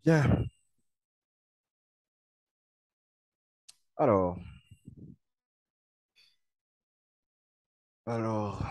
Bien. Alors, alors,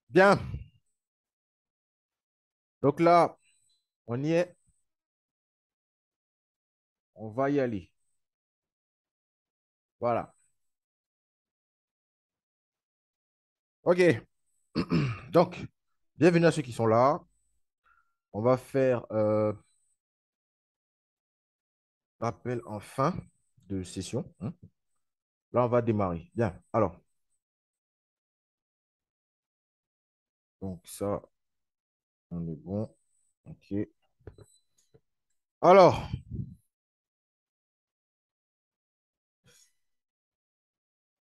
bien. Donc là, on y est. On va y aller. Voilà. OK. Donc, bienvenue à ceux qui sont là. On va faire l'appel en fin de session, hein. Là, on va démarrer. Bien. Alors, donc ça, on est bon. OK. Alors,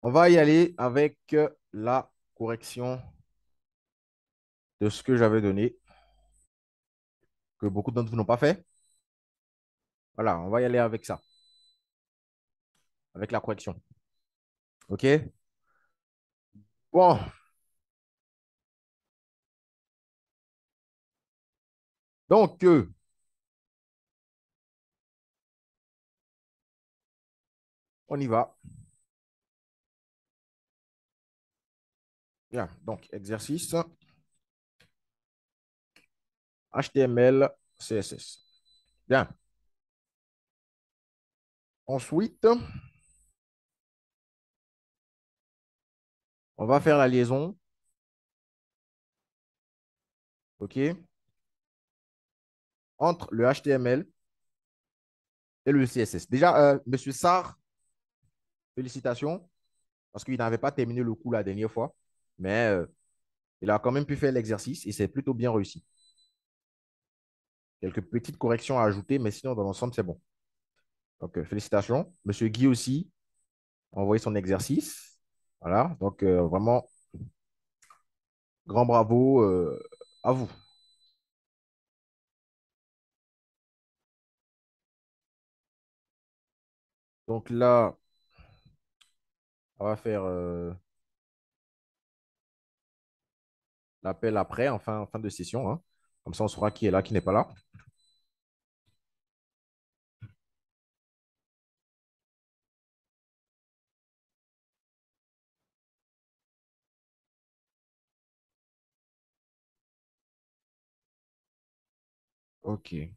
on va y aller avec la correction de ce que j'avais donné, que beaucoup d'entre vous n'ont pas fait. Voilà, on va y aller avec ça, avec la correction. OK? Bon, donc, on y va. Bien, donc exercice HTML, CSS. Bien. Ensuite, on va faire la liaison, OK, entre le HTML et le CSS. Déjà, Monsieur Sarr, félicitations, parce qu'il n'avait pas terminé le coup la dernière fois, mais il a quand même pu faire l'exercice et c'est plutôt bien réussi. Quelques petites corrections à ajouter, mais sinon, dans l'ensemble, c'est bon. Donc, félicitations. Monsieur Guy aussi a envoyé son exercice. Voilà, donc vraiment, grand bravo à vous. Donc là, on va faire l'appel après, en fin de session, hein. Comme ça, on saura qui est là, qui n'est pas là. OK.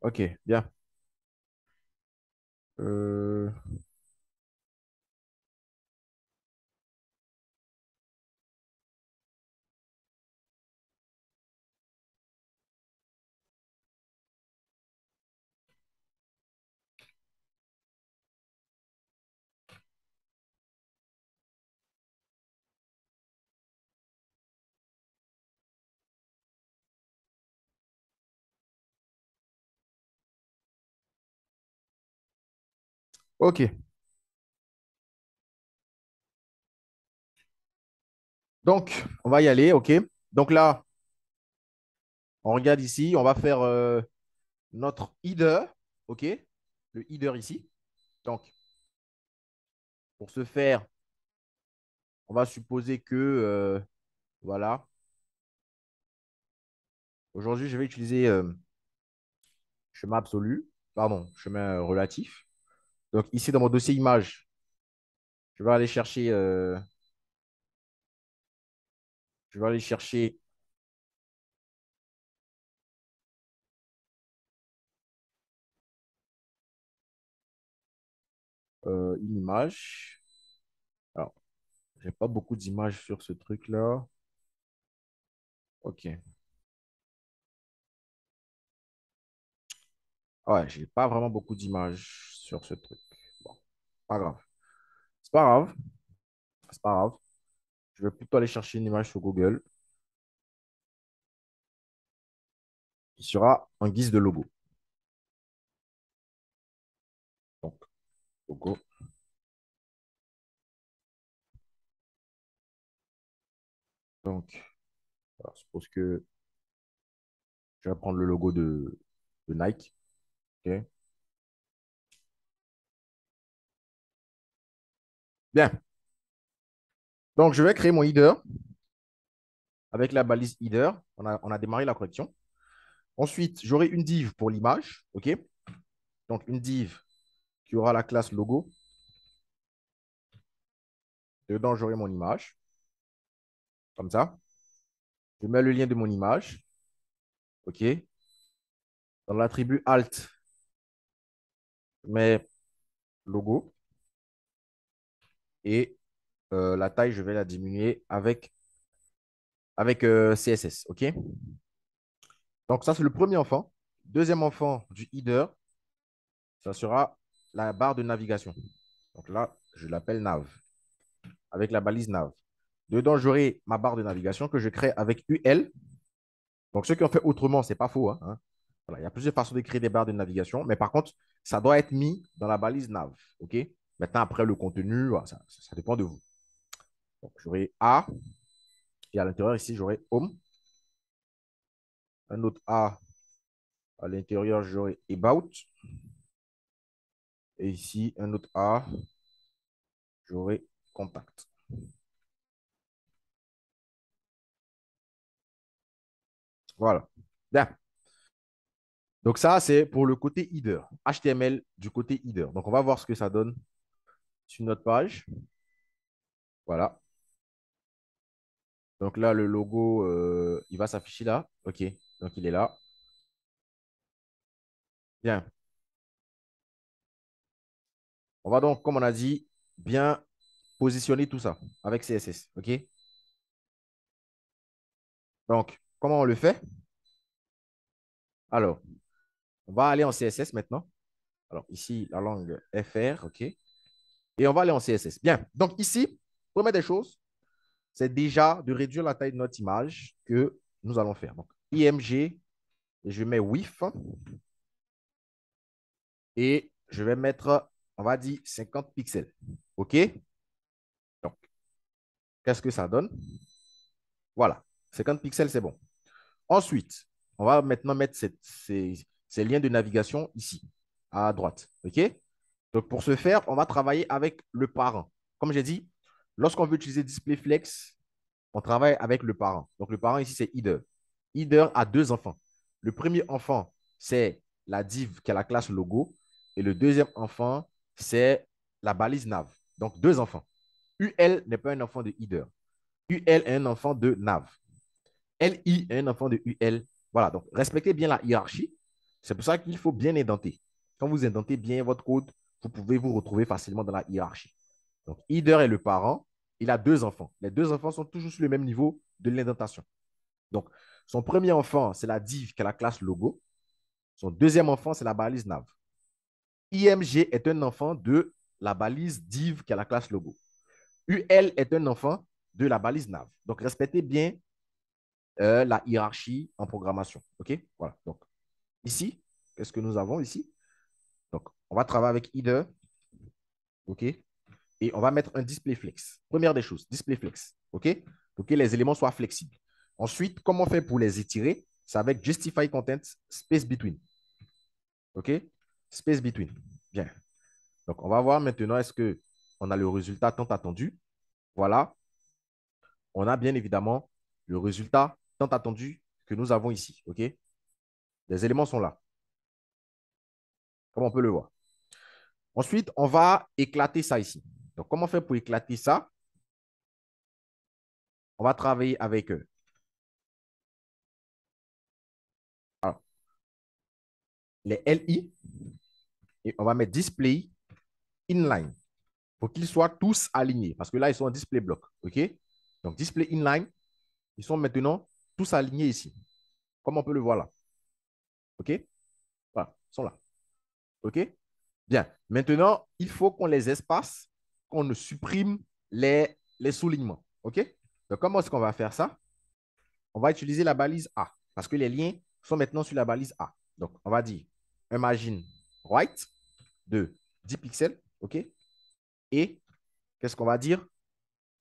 Ok, bien. Euh, ok. Donc, on va y aller, ok. Donc là, on regarde ici, on va faire notre header, ok. Le header ici. Donc, pour ce faire, on va supposer que, voilà, aujourd'hui, je vais utiliser chemin absolu, pardon, chemin relatif. Donc, ici, dans mon dossier image, je vais aller chercher, je vais aller chercher une image. Alors, j'ai pas beaucoup d'images sur ce truc-là. Ok. Ouais, j'ai pas vraiment beaucoup d'images sur ce truc. Bon, pas grave. C'est pas grave. C'est pas grave. Je vais plutôt aller chercher une image sur Google qui sera en guise de logo. Donc, logo. Donc, voilà, je suppose que je vais prendre le logo de Nike. Ok. Bien. Donc, je vais créer mon header avec la balise header. On a démarré la correction. Ensuite, j'aurai une div pour l'image. OK? Donc, une div qui aura la classe logo. Dedans, j'aurai mon image. Comme ça. Je mets le lien de mon image. OK? Dans l'attribut alt, je mets logo. Et la taille, je vais la diminuer avec CSS. OK? Donc, ça, c'est le premier enfant. Deuxième enfant du header, ça sera la barre de navigation. Donc là, je l'appelle nav, avec la balise nav. Dedans, j'aurai ma barre de navigation que je crée avec UL. Donc, ceux qui ont fait autrement, ce n'est pas faux, hein. Voilà, il y a plusieurs façons de créer des barres de navigation, mais par contre, ça doit être mis dans la balise nav. OK? Maintenant, après, le contenu, voilà, ça dépend de vous. Donc, j'aurai A, et à l'intérieur, ici, j'aurai home. Un autre A, à l'intérieur, j'aurai about. Et ici, un autre A, j'aurai contact. Voilà. Bien. Donc ça, c'est pour le côté header. HTML du côté header. Donc on va voir ce que ça donne sur notre page. Voilà. Donc là, le logo, il va s'afficher là. OK. Donc il est là. Bien. On va donc, comme on a dit, bien positionner tout ça avec CSS. OK. Donc, comment on le fait? Alors, on va aller en CSS maintenant. Alors ici, la langue FR. OK. Et on va aller en CSS. Bien. Donc ici, première des choses, c'est déjà de réduire la taille de notre image que nous allons faire. Donc, IMG, et je mets width et je vais mettre, on va dire, 50 pixels. OK? Donc, qu'est-ce que ça donne? Voilà, 50 pixels, c'est bon. Ensuite, on va maintenant mettre ces liens de navigation ici, à droite. OK? Donc, pour ce faire, on va travailler avec le parent. Comme j'ai dit, lorsqu'on veut utiliser DisplayFlex, on travaille avec le parent. Donc, le parent ici, c'est Header. Header a deux enfants. Le premier enfant, c'est la div qui a la classe logo. Et le deuxième enfant, c'est la balise nav. Donc, deux enfants. UL n'est pas un enfant de Header. UL est un enfant de nav. LI est un enfant de UL. Voilà, donc respectez bien la hiérarchie. C'est pour ça qu'il faut bien indenter. Quand vous indentez bien votre code, vous pouvez vous retrouver facilement dans la hiérarchie. Donc, Header est le parent. Il a deux enfants. Les deux enfants sont toujours sur le même niveau de l'indentation. Donc, son premier enfant, c'est la div qui est la classe logo. Son deuxième enfant, c'est la balise nav. IMG est un enfant de la balise div qui est la classe logo. UL est un enfant de la balise nav. Donc, respectez bien la hiérarchie en programmation. OK? Voilà. Donc, ici, qu'est-ce que nous avons ici? Donc, on va travailler avec header. OK? Et on va mettre un display flex. Première des choses, display flex. OK? Pour que les éléments soient flexibles. Ensuite, comment on fait pour les étirer? C'est avec justify content space between. OK? Space between. Bien. Donc, on va voir maintenant est-ce qu'on a le résultat tant attendu. Voilà. On a bien évidemment le résultat tant attendu que nous avons ici. OK? Les éléments sont là, comme on peut le voir. Ensuite, on va éclater ça ici. Donc, comment faire pour éclater ça? On va travailler avec alors, les LI et on va mettre display inline pour qu'ils soient tous alignés parce que là, ils sont en display block. OK? Donc, display inline, ils sont maintenant tous alignés ici, comme on peut le voir là. OK? Voilà, ils sont là. OK? Bien. Maintenant, il faut qu'on les espace, qu'on ne supprime les soulignements. OK? Donc, comment est-ce qu'on va faire ça? On va utiliser la balise A parce que les liens sont maintenant sur la balise A. Donc, on va dire un margin right de 10 pixels. OK? Et qu'est-ce qu'on va dire?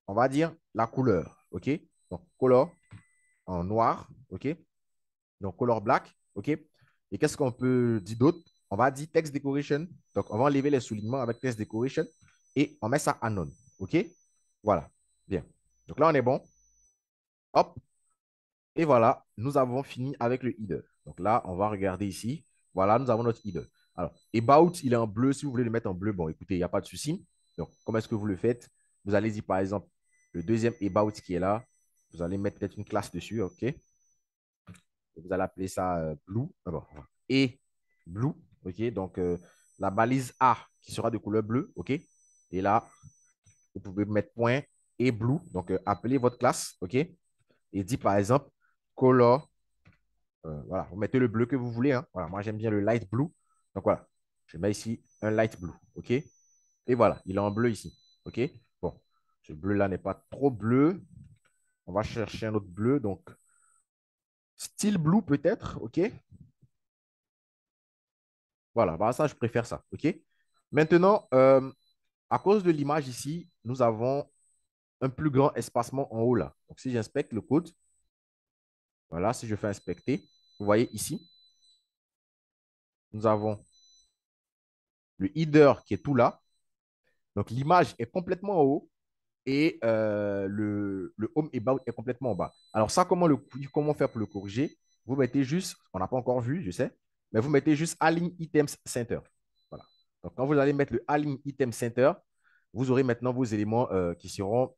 On va dire la couleur. OK? Donc, color en noir. OK? Donc, color black. OK? Et qu'est-ce qu'on peut dire d'autre? On va dire text decoration. Donc, on va enlever les soulignements avec text decoration et on met ça à none. OK? Voilà. Bien. Donc là, on est bon. Hop. Et voilà, nous avons fini avec le header. Donc là, on va regarder ici. Voilà, nous avons notre header. Alors, about, il est en bleu. Si vous voulez le mettre en bleu, bon, écoutez, il n'y a pas de souci. Donc, comment est-ce que vous le faites? Vous allez dire, par exemple, le deuxième about qui est là. Vous allez mettre peut-être une classe dessus, OK? Et vous allez appeler ça blue. D'abord. Et blue, OK? Donc, la balise A qui sera de couleur bleue, OK? Et là, vous pouvez mettre point et blue. Donc, appelez votre classe, OK? Et dit, par exemple, color. Voilà, vous mettez le bleu que vous voulez. Hein. Voilà, moi, j'aime bien le light blue. Donc, voilà, je mets ici un light blue. OK? Et voilà, il est en bleu ici. OK? Bon, ce bleu-là n'est pas trop bleu. On va chercher un autre bleu. Donc, style blue peut-être. OK? Voilà, bah, ça, je préfère ça. OK? Maintenant, à cause de l'image ici, nous avons un plus grand espacement en haut là. Donc, si j'inspecte le code, voilà, si je fais inspecter, vous voyez ici, nous avons le header qui est tout là. Donc, l'image est complètement en haut et le home about est complètement en bas. Alors, ça, comment faire pour le corriger? Vous mettez juste, on n'a pas encore vu, je sais, mais vous mettez juste align items center. Voilà. Donc, quand vous allez mettre le align item center, vous aurez maintenant vos éléments qui seront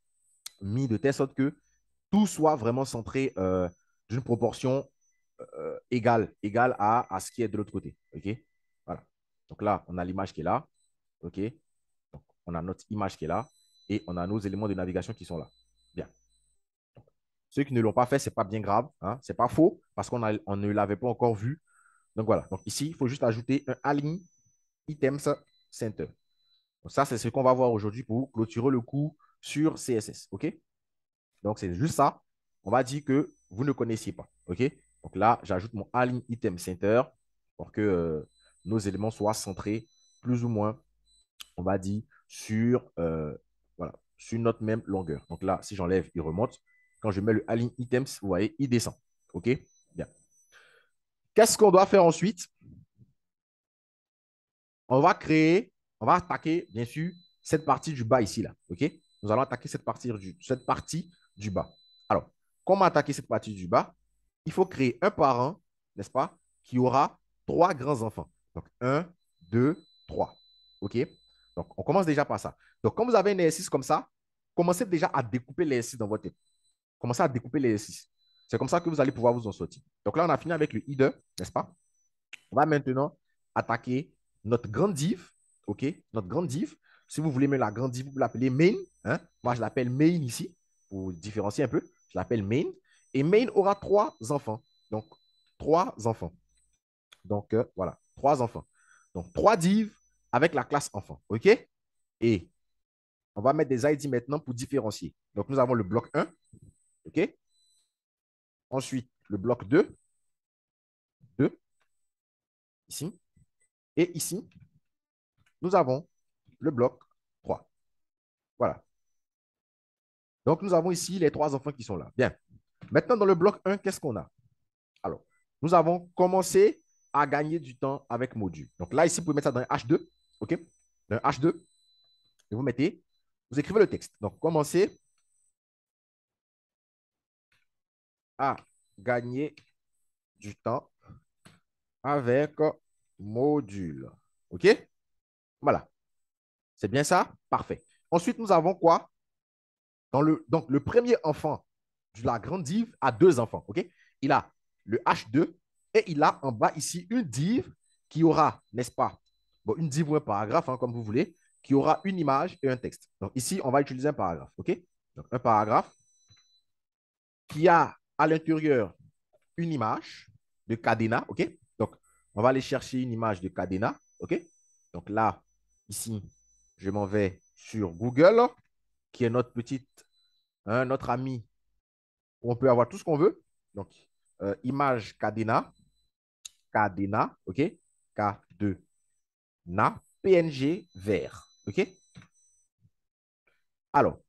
mis de telle sorte que tout soit vraiment centré d'une proportion égale à ce qui est de l'autre côté. OK? Voilà. Donc là, on a l'image qui est là. OK? Donc, on a notre image qui est là et on a nos éléments de navigation qui sont là. Bien. Ceux qui ne l'ont pas fait, ce n'est pas bien grave. Hein? Ce n'est pas faux parce on ne l'avait pas encore vu. Donc voilà. Donc ici, il faut juste ajouter un align items center. Donc ça, c'est ce qu'on va voir aujourd'hui pour clôturer le cours sur CSS. OK? Donc c'est juste ça. On va dire que vous ne connaissiez pas. OK? Donc là, j'ajoute mon align item center pour que nos éléments soient centrés plus ou moins, on va dire, voilà, sur notre même longueur. Donc là, si j'enlève, il remonte. Quand je mets le align items, vous voyez, il descend. OK? Bien. Qu'est-ce qu'on doit faire ensuite? On va créer, on va attaquer, bien sûr, cette partie du bas ici, là. OK? Nous allons attaquer cette partie du bas. Alors, comment attaquer cette partie du bas? Il faut créer un parent, n'est-ce pas, qui aura trois grands enfants. Donc, un, deux, trois. OK? Donc, on commence déjà par ça. Donc, quand vous avez un exercice comme ça, commencez déjà à découper les exercices dans votre tête. Commencez à découper les exercices. C'est comme ça que vous allez pouvoir vous en sortir. Donc là, on a fini avec le header, n'est-ce pas? On va maintenant attaquer notre grande div. OK? Notre grande div. Si vous voulez mettre la grande div, vous l'appelez main. Hein? Moi, je l'appelle main ici pour différencier un peu. Je l'appelle main. Et main aura trois enfants. Donc, trois enfants. Donc, voilà, trois enfants. Donc, trois divs avec la classe enfant. OK? Et on va mettre des ID maintenant pour différencier. Donc, nous avons le bloc 1. OK? Ensuite, le bloc 2. 2. Ici. Et ici, nous avons le bloc 3. Voilà. Donc, nous avons ici les trois enfants qui sont là. Bien. Maintenant, dans le bloc 1, qu'est-ce qu'on a? Alors, nous avons commencé à gagner du temps avec module. Donc là, ici, vous pouvez mettre ça dans un H2. OK? Dans un H2. Et vous mettez, vous écrivez le texte. Donc, commencez à gagner du temps avec module. OK? Voilà. C'est bien ça? Parfait. Ensuite, nous avons quoi? Donc, le premier enfant de la grande div a deux enfants. OK? Il a le H2 et il a en bas ici une div qui aura, n'est-ce pas? Bon, une div ou un paragraphe, hein, comme vous voulez, qui aura une image et un texte. Donc, ici, on va utiliser un paragraphe. OK? Donc, un paragraphe qui a à l'intérieur une image de cadenas. OK? Donc, on va aller chercher une image de cadenas. OK? Donc là, ici, je m'en vais sur Google, qui est notre petite, hein, notre ami, où on peut avoir tout ce qu'on veut. Donc, image cadena, cadena, OK? K2na, PNG vert. OK? Alors,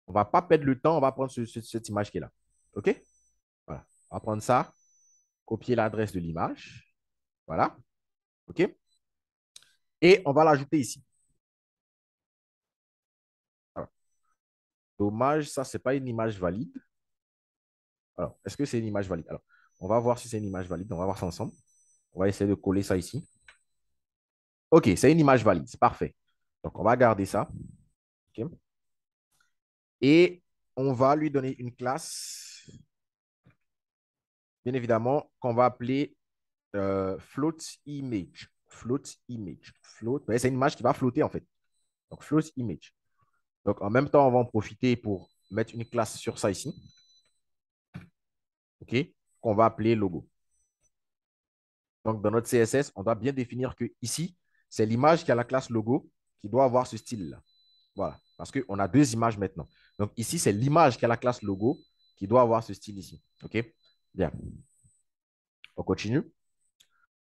on ne va pas perdre le temps, on va prendre cette image qui est là. OK? Voilà. On va prendre ça, copier l'adresse de l'image. Voilà. OK? Et on va l'ajouter ici. Alors, dommage, ça, ce n'est pas une image valide. Alors, est-ce que c'est une image valide? Alors, on va voir si c'est une image valide. On va voir ça ensemble. On va essayer de coller ça ici. OK, c'est une image valide. C'est parfait. Donc, on va garder ça. OK? Et on va lui donner une classe, bien évidemment, qu'on va appeler float image. Float image. Float, c'est une image qui va flotter en fait. Donc, float image. Donc, en même temps, on va en profiter pour mettre une classe sur ça ici. OK? Qu'on va appeler logo. Donc, dans notre CSS, on doit bien définir que ici, c'est l'image qui a la classe logo qui doit avoir ce style-là. Voilà. Parce qu'on a deux images maintenant. Donc, ici, c'est l'image qui a la classe logo qui doit avoir ce style ici. OK? Bien. On continue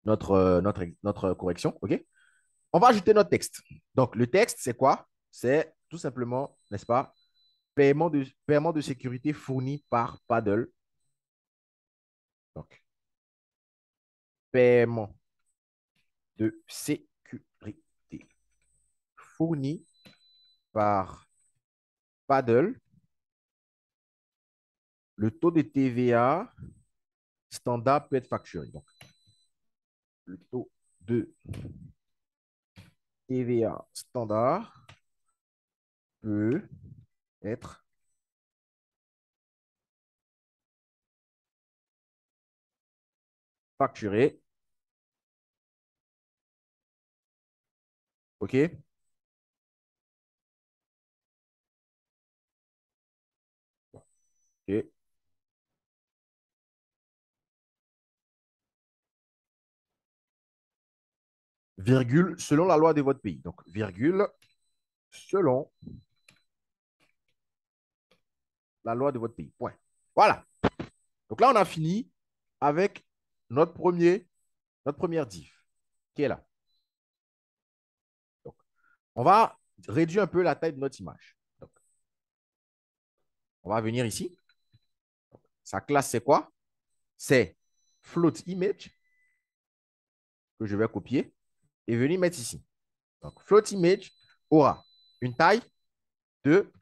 notre correction. OK? On va ajouter notre texte. Donc, le texte, c'est quoi? C'est tout simplement, n'est-ce pas, paiement de sécurité fourni par Paddle. Donc, paiement de sécurité fourni par Paddle. Le taux de TVA standard peut être facturé. Donc, le taux de TVA standard peut être facturé. OK? OK. Virgule selon la loi de votre pays. Donc, virgule selon la loi de votre pays. Point. Voilà. Donc là, on a fini avec notre première div qui est là. Donc, on va réduire un peu la taille de notre image. Donc, on va venir ici. Sa classe, c'est quoi? C'est float image que je vais copier et venir mettre ici. Donc, float image aura une taille de,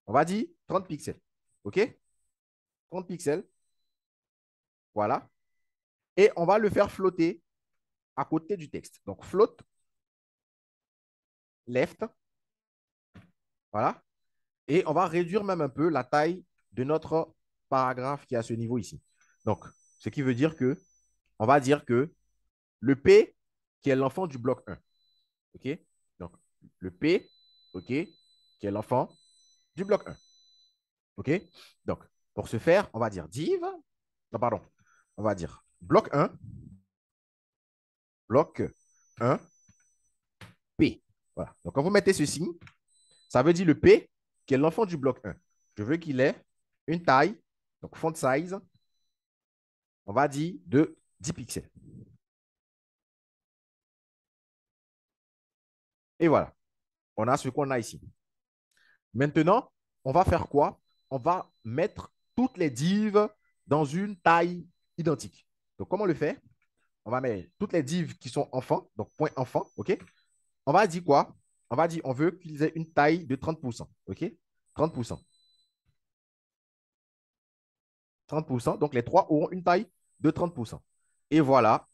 on va dire, 30 pixels. OK? 30 pixels. Voilà. Et on va le faire flotter à côté du texte. Donc, float left. Voilà. Et on va réduire même un peu la taille de notre paragraphe qui est à ce niveau ici. Donc, ce qui veut dire que, on va dire que le P qui est l'enfant du bloc 1. OK? Donc, le P, OK, qui est l'enfant du bloc 1. OK? Donc, pour ce faire, on va dire div. Non, pardon. On va dire bloc 1, P. Voilà. Donc, quand vous mettez ce signe, ça veut dire le P qui est l'enfant du bloc 1. Je veux qu'il ait une taille, donc font size, on va dire de 10 pixels. Et voilà, on a ce qu'on a ici. Maintenant, on va faire quoi? On va mettre toutes les divs dans une taille identique. Donc, comment le fait? On va mettre toutes les divs qui sont enfants, donc point enfant, OK? On va dire quoi? On va dire, on veut qu'ils aient une taille de 30%, OK? 30%. 30%, donc les trois auront une taille de 30%. Et voilà,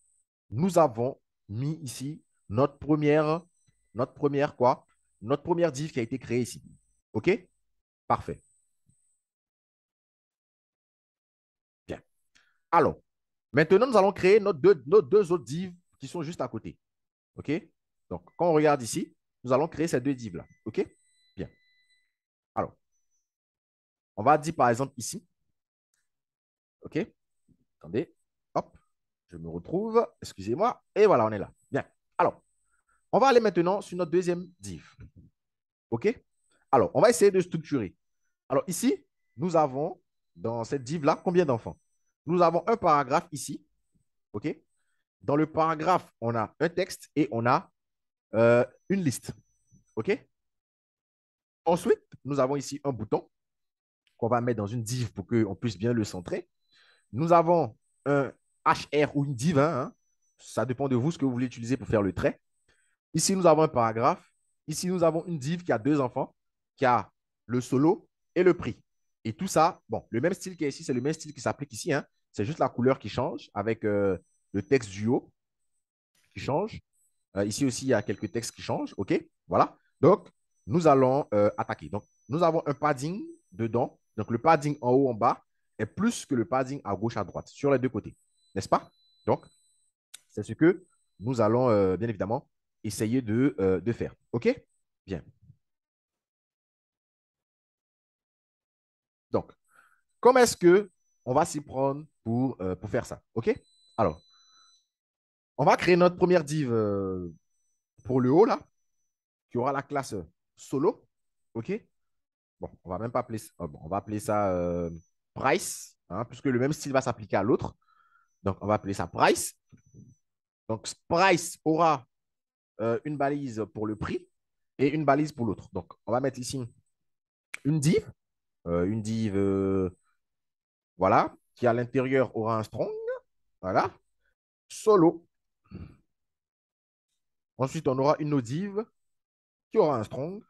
nous avons mis ici notre première quoi? Notre première div qui a été créée ici. OK? Parfait. Bien. Alors, maintenant, nous allons créer nos deux autres divs qui sont juste à côté. OK? Donc, quand on regarde ici, nous allons créer ces deux divs-là. OK? Bien. Alors, on va dire par exemple ici. OK? Attendez. Hop. Je me retrouve. Excusez-moi. Et voilà, on est là. Bien. Alors, on va aller maintenant sur notre deuxième div. OK? Alors, on va essayer de structurer. Alors, ici, nous avons dans cette div-là combien d'enfants? Nous avons un paragraphe ici. OK? Dans le paragraphe, on a un texte et on a une liste. OK? Ensuite, nous avons ici un bouton qu'on va mettre dans une div pour qu'on puisse bien le centrer. Nous avons un HR ou une div, hein. Ça dépend de vous ce que vous voulez utiliser pour faire le trait. Ici, nous avons un paragraphe. Ici, nous avons une div qui a deux enfants, qui a le solo et le prix. Et tout ça, bon, le même style qui est ici, c'est le même style qui s'applique ici, hein. C'est juste la couleur qui change avec le texte du haut qui change. Ici aussi, il y a quelques textes qui changent. OK? Voilà. Donc, nous allons attaquer. Donc, nous avons un padding dedans. Donc, le padding en haut, en bas est plus que le padding à gauche, à droite, sur les deux côtés. N'est-ce pas? Donc, c'est ce que nous allons, bien évidemment, essayer de faire. OK? Bien. Donc, comment est-ce que on va s'y prendre pour faire ça? OK? Alors, on va créer notre première div pour le haut, là, qui aura la classe solo. OK? Bon, on va même pas appeler ça, bon, on va appeler ça price, hein, puisque le même style va s'appliquer à l'autre. Donc, on va appeler ça price. Donc, price aura une balise pour le prix et une balise pour l'autre. Donc, on va mettre ici une div, voilà, qui à l'intérieur aura un strong, voilà, solo. Ensuite, on aura une autre div qui aura un strong,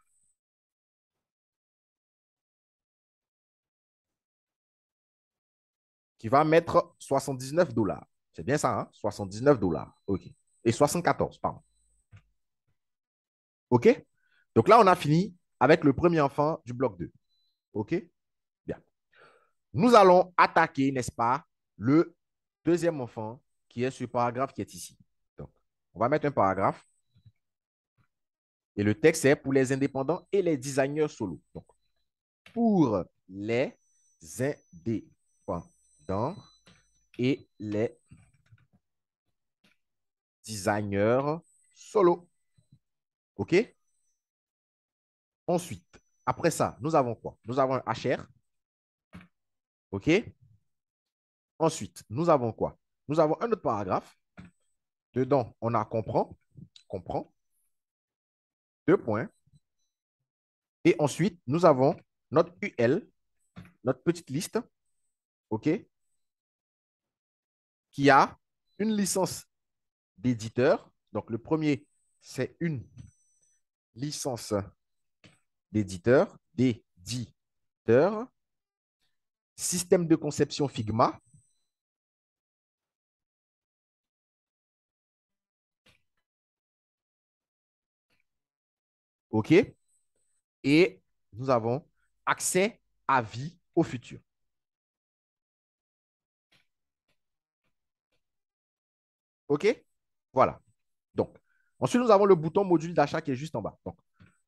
qui va mettre $79. C'est bien ça, hein? $79. OK. Et 74, pardon. OK? Donc là, on a fini avec le premier enfant du bloc 2. OK? Bien. Nous allons attaquer, n'est-ce pas, le deuxième enfant qui est ce paragraphe qui est ici. Donc, on va mettre un paragraphe et le texte est pour les indépendants et les designers solo. Donc, pour les indépendants et les designers solo. OK? Ensuite, après ça, nous avons quoi? Nous avons un HR. OK? Ensuite, nous avons quoi? Nous avons un autre paragraphe. Dedans, on a comprend, deux points. Et ensuite, nous avons notre UL, notre petite liste, OK, qui a une licence d'éditeur. Donc, le premier, c'est une licence d'éditeur, système de conception Figma. OK, et nous avons accès à vie au futur. OK? Voilà. Donc, ensuite, nous avons le bouton module d'achat qui est juste en bas. Donc,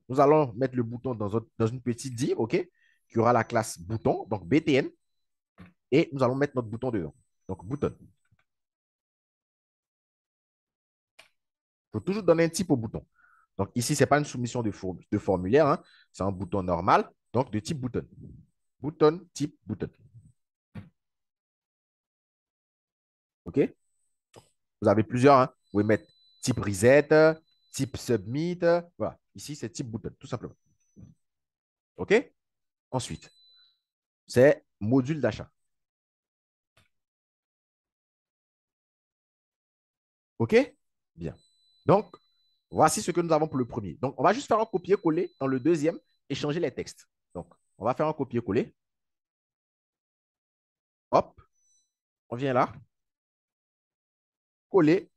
nous allons mettre le bouton dans une petite div, OK, qui aura la classe bouton, donc BTN, et nous allons mettre notre bouton dedans. Donc, bouton. Il faut toujours donner un type au bouton. Donc, ici, ce n'est pas une soumission de formulaire, hein, c'est un bouton normal, donc de type bouton. Bouton, type bouton. OK? Vous avez plusieurs, hein. Vous pouvez mettre type reset, type submit. Voilà. Ici, c'est type bouton, tout simplement. OK? Ensuite, c'est module d'achat. OK? Bien. Donc, voici ce que nous avons pour le premier. Donc, on va juste faire un copier-coller dans le deuxième et changer les textes. Donc, on va faire un copier-coller. Hop, on vient là, coller.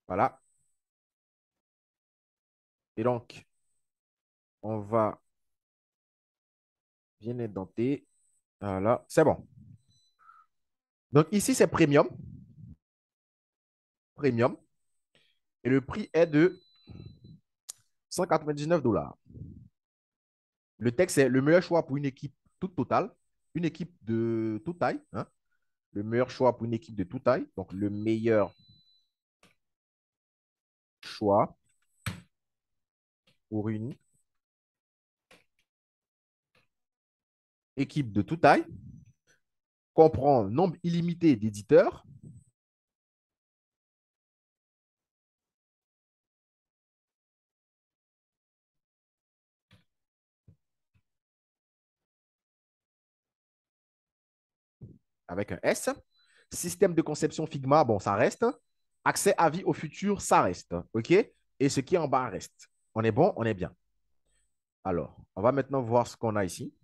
Voilà. Et donc, on va bien indenter. Voilà, c'est bon. Donc, ici, c'est premium. Premium. Et le prix est de 199 $. Le texte est le meilleur choix pour une équipe toute totale, une équipe de toute taille, hein. Le meilleur choix pour une équipe de toute taille. Donc, le meilleur choix pour une équipe de toute taille comprend nombre illimité d'éditeurs avec un S. Système de conception Figma, bon, ça reste. Accès à vie au futur, ça reste. OK? Et ce qui est en bas reste. On est bon, on est bien. Alors, on va maintenant voir ce qu'on a ici.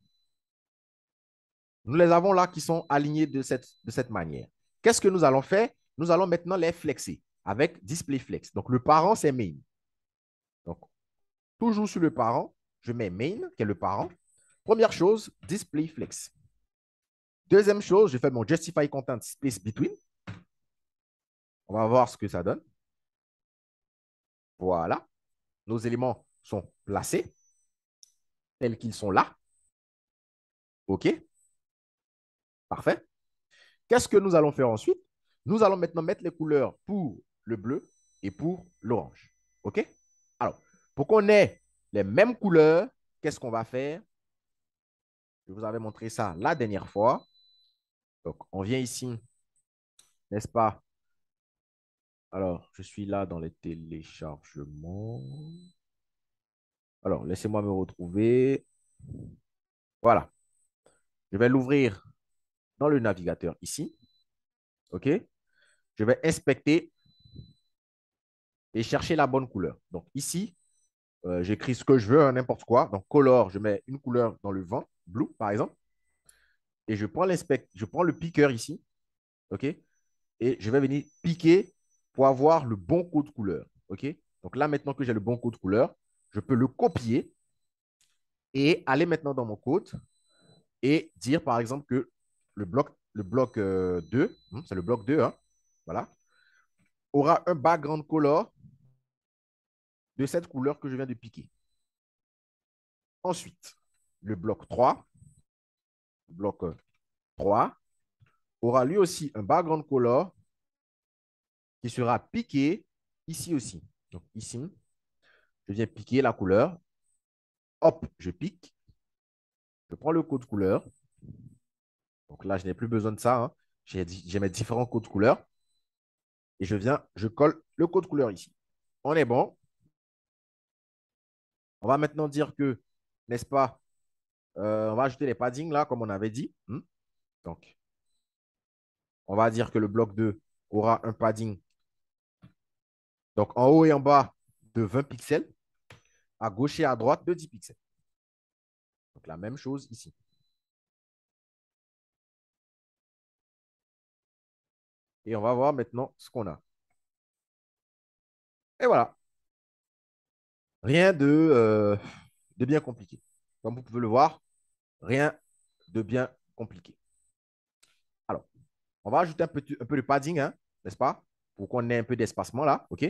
Nous les avons là qui sont alignés de cette manière. Qu'est-ce que nous allons faire? Nous allons maintenant les flexer avec display flex. Donc, le parent, c'est main. Donc, toujours sur le parent, je mets main, qui est le parent. Première chose, display flex. Deuxième chose, je fais mon justify content space between. On va voir ce que ça donne. Voilà. Nos éléments sont placés tels qu'ils sont là. OK? Parfait. Qu'est-ce que nous allons faire ensuite? Nous allons maintenant mettre les couleurs pour le bleu et pour l'orange. OK? Alors, pour qu'on ait les mêmes couleurs, qu'est-ce qu'on va faire? Je vous avais montré ça la dernière fois. Donc, on vient ici, n'est-ce pas? Alors, je suis là dans les téléchargements. Alors, laissez-moi me retrouver. Voilà. Je vais l'ouvrir dans le navigateur ici. OK? Je vais inspecter et chercher la bonne couleur. Donc, ici, j'écris ce que je veux, hein, n'importe quoi. Donc, color, je mets une couleur dans le vent, blue, par exemple. Et je prends le piqueur ici. OK? Et je vais venir piquer pour avoir le bon code couleur. OK? Donc là, maintenant que j'ai le bon code couleur, je peux le copier et aller maintenant dans mon code et dire, par exemple, que le bloc 2, c'est le bloc 2, hein, voilà, aura un background color de cette couleur que je viens de piquer. Ensuite, le bloc 3, bloc 3, aura lui aussi un background color qui sera piqué ici aussi. Donc ici, je viens piquer la couleur. Hop, je pique. Je prends le code couleur. Donc là, je n'ai plus besoin de ça, hein. J'ai mes différents codes couleurs. Et je colle le code couleur ici. On est bon. On va maintenant dire que, n'est-ce pas, on va ajouter les paddings là, comme on avait dit. Donc, on va dire que le bloc 2 aura un padding. Donc, en haut et en bas de 20 pixels. À gauche et à droite de 10 pixels. Donc, la même chose ici. Et on va voir maintenant ce qu'on a. Et voilà. Rien de bien compliqué. Comme vous pouvez le voir, rien de bien compliqué. Alors, on va ajouter un peu de padding, hein. n'est-ce pas? Pour qu'on ait un peu d'espacement là, OK?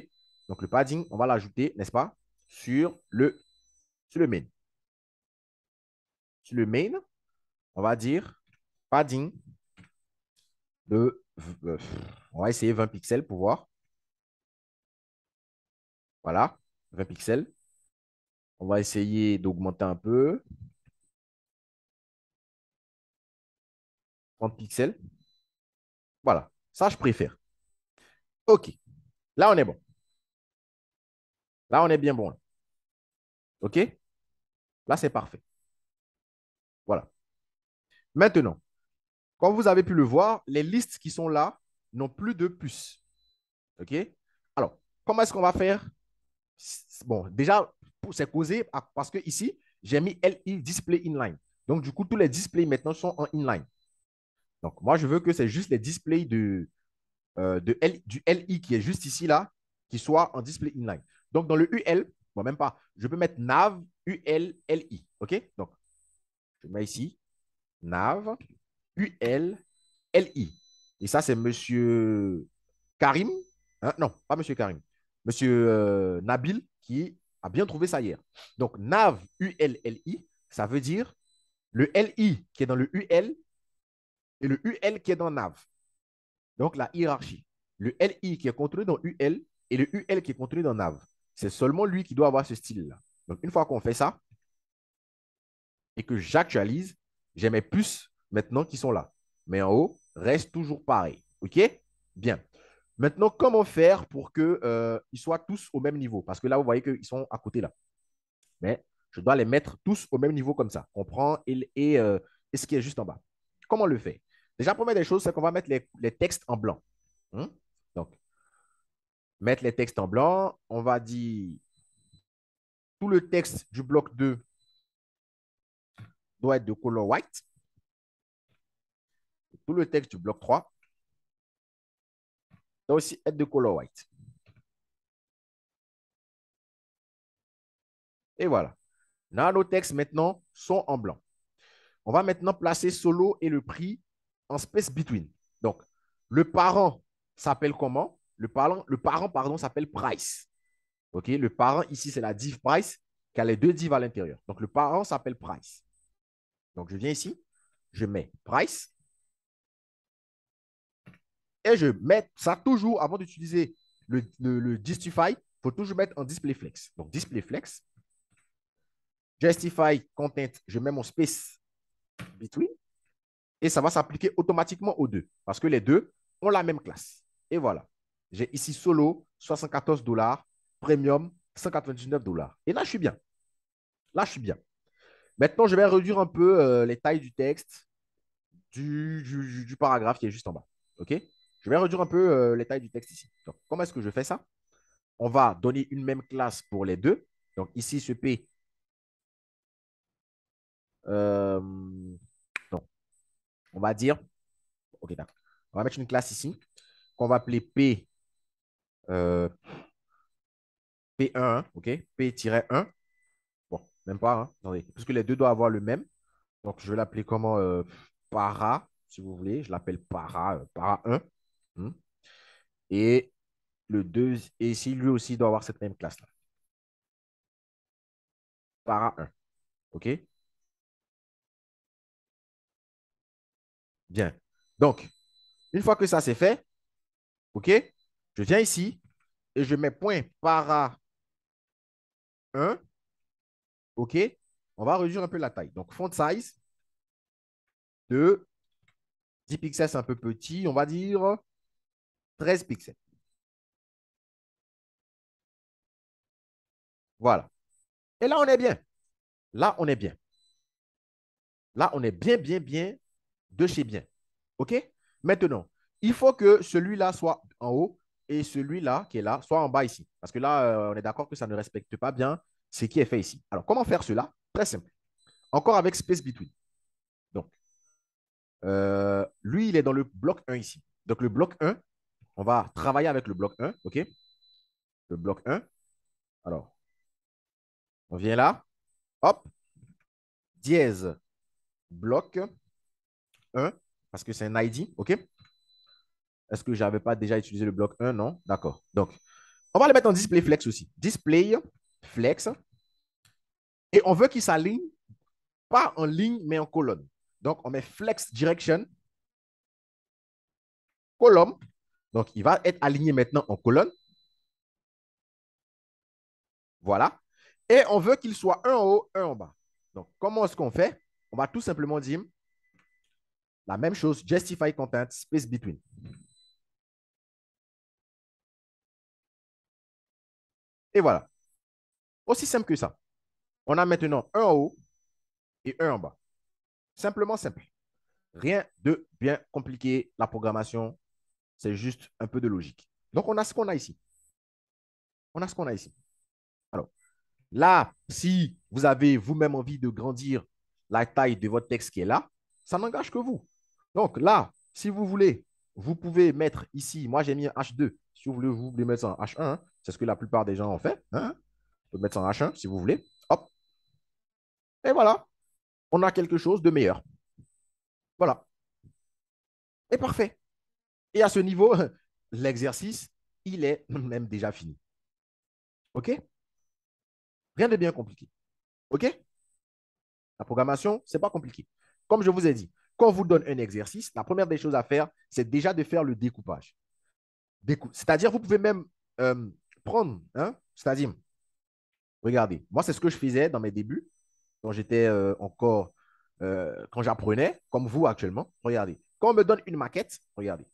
Donc, le padding, on va l'ajouter, n'est-ce pas? Sur le main. Sur le main, on va dire padding de, on va essayer 20 pixels pour voir. Voilà, 20 pixels. On va essayer d'augmenter un peu. 30 pixels. Voilà, ça, je préfère. OK, là, on est bon. Là, on est bien bon. Là. OK? Là, c'est parfait. Voilà. Maintenant, comme vous avez pu le voir, les listes qui sont là n'ont plus de puces. OK? Alors, comment est-ce qu'on va faire? Bon, déjà, c'est causé parce que ici, j'ai mis LI Display Inline. Donc, du coup, tous les displays maintenant sont en inline. Donc, moi, je veux que c'est juste les displays du LI qui est juste ici, là, qui soit en display inline. Donc, dans le UL, bon, même pas, je peux mettre nav UL LI. OK? Donc, je mets ici nav UL LI. Et ça, c'est monsieur Karim. Hein? Non, pas monsieur Karim. Monsieur Nabil qui a bien trouvé ça hier. Donc, nav ULLI, ça veut dire le LI qui est dans le UL et le UL qui est dans nav. Donc, la hiérarchie. Le LI qui est contenu dans UL et le UL qui est contenu dans nav. C'est seulement lui qui doit avoir ce style-là. Donc, une fois qu'on fait ça et que j'actualise, j'ai mes puces maintenant qui sont là. Mais en haut, reste toujours pareil. OK? Bien. Maintenant, comment faire pour qu'ils soient tous au même niveau? Parce que là, vous voyez qu'ils sont à côté là. Mais je dois les mettre tous au même niveau comme ça. On prend et ce qui est juste en bas. Comment le faire? Déjà, première des choses, c'est qu'on va mettre les textes en blanc. Donc, mettre les textes en blanc. On va dire tout le texte du bloc 2 doit être de color white. Tout le texte du bloc 3 doit aussi être de color white. Et voilà. Là, nos textes maintenant sont en blanc. On va maintenant placer solo et le prix en space between. Donc, le parent s'appelle comment? Le parent pardon, s'appelle price. OK? Le parent, ici, c'est la div price qui a les deux divs à l'intérieur. Donc, le parent s'appelle price. Donc, je viens ici, je mets price et je mets ça toujours avant d'utiliser le Justify. Il faut toujours mettre en display flex. Donc, display flex. Justify content, je mets mon space between et ça va s'appliquer automatiquement aux deux parce que les deux ont la même classe. Et voilà. J'ai ici solo 74 $, premium 199 $. Et là, je suis bien. Là, je suis bien. Maintenant, je vais réduire un peu les tailles du texte du paragraphe qui est juste en bas. OK? Je vais réduire un peu les tailles du texte ici. Donc, comment est-ce que je fais ça? On va donner une même classe pour les deux. Donc, ici, ce P. Non, on va dire. OK, d'accord. On va mettre une classe ici qu'on va appeler P, euh, P1, OK? P-1. Bon, même pas, hein? Attendez, parce que les deux doivent avoir le même. Donc, je vais l'appeler comment para, si vous voulez. Je l'appelle para 1. Hmm. Et le 2, et ici, lui aussi doit avoir cette même classe-là. Para 1. OK? Bien. Donc, une fois que ça c'est fait, OK? Je viens ici et je mets point para 1. OK? On va réduire un peu la taille. Donc, font size de 10 pixels, c'est un peu petit. On va dire 13 pixels. Voilà. Et là, on est bien. Là, on est bien. Là, on est bien, bien, bien de chez bien. OK? Maintenant, il faut que celui-là soit en haut et celui-là qui est là soit en bas ici. Parce que là, on est d'accord que ça ne respecte pas bien ce qui est fait ici. Alors, comment faire cela? Très simple. Encore avec Space Between. Donc, lui, il est dans le bloc 1 ici. Donc, le bloc 1, on va travailler avec le bloc 1. OK? Le bloc 1. Alors, on vient là. Hop. Dièse bloc 1. Parce que c'est un ID. OK? Est-ce que je n'avais pas déjà utilisé le bloc 1? Non. D'accord. Donc, on va le mettre en display flex aussi. Display flex. Et on veut qu'il s'aligne pas en ligne, mais en colonne. Donc, on met flex direction, colonne. Donc, il va être aligné maintenant en colonne. Voilà. Et on veut qu'il soit un en haut, un en bas. Donc, comment est-ce qu'on fait? On va tout simplement dire la même chose, justify content, space between. Et voilà. Aussi simple que ça. On a maintenant un en haut et un en bas. Simplement simple. Rien de bien compliqué. La programmation, c'est juste un peu de logique. Donc, on a ce qu'on a ici. On a ce qu'on a ici. Alors, là, si vous avez vous-même envie de grandir la taille de votre texte qui est là, ça n'engage que vous. Donc là, si vous voulez, vous pouvez mettre ici, moi j'ai mis un H2. Si vous voulez mettre ça en H1, hein, c'est ce que la plupart des gens ont fait. Hein. Vous pouvez mettre ça en H1 si vous voulez. Hop. Et voilà, on a quelque chose de meilleur. Voilà. Et parfait. Et à ce niveau, l'exercice, il est même déjà fini. OK? Rien de bien compliqué. OK? La programmation, ce n'est pas compliqué. Comme je vous ai dit, quand on vous donne un exercice, la première des choses à faire, c'est déjà de faire le découpage. C'est-à-dire, vous pouvez même prendre, hein, c'est-à-dire, regardez, moi, c'est ce que je faisais dans mes débuts, quand j'étais encore, quand j'apprenais, comme vous actuellement. Regardez, quand on me donne une maquette, regardez,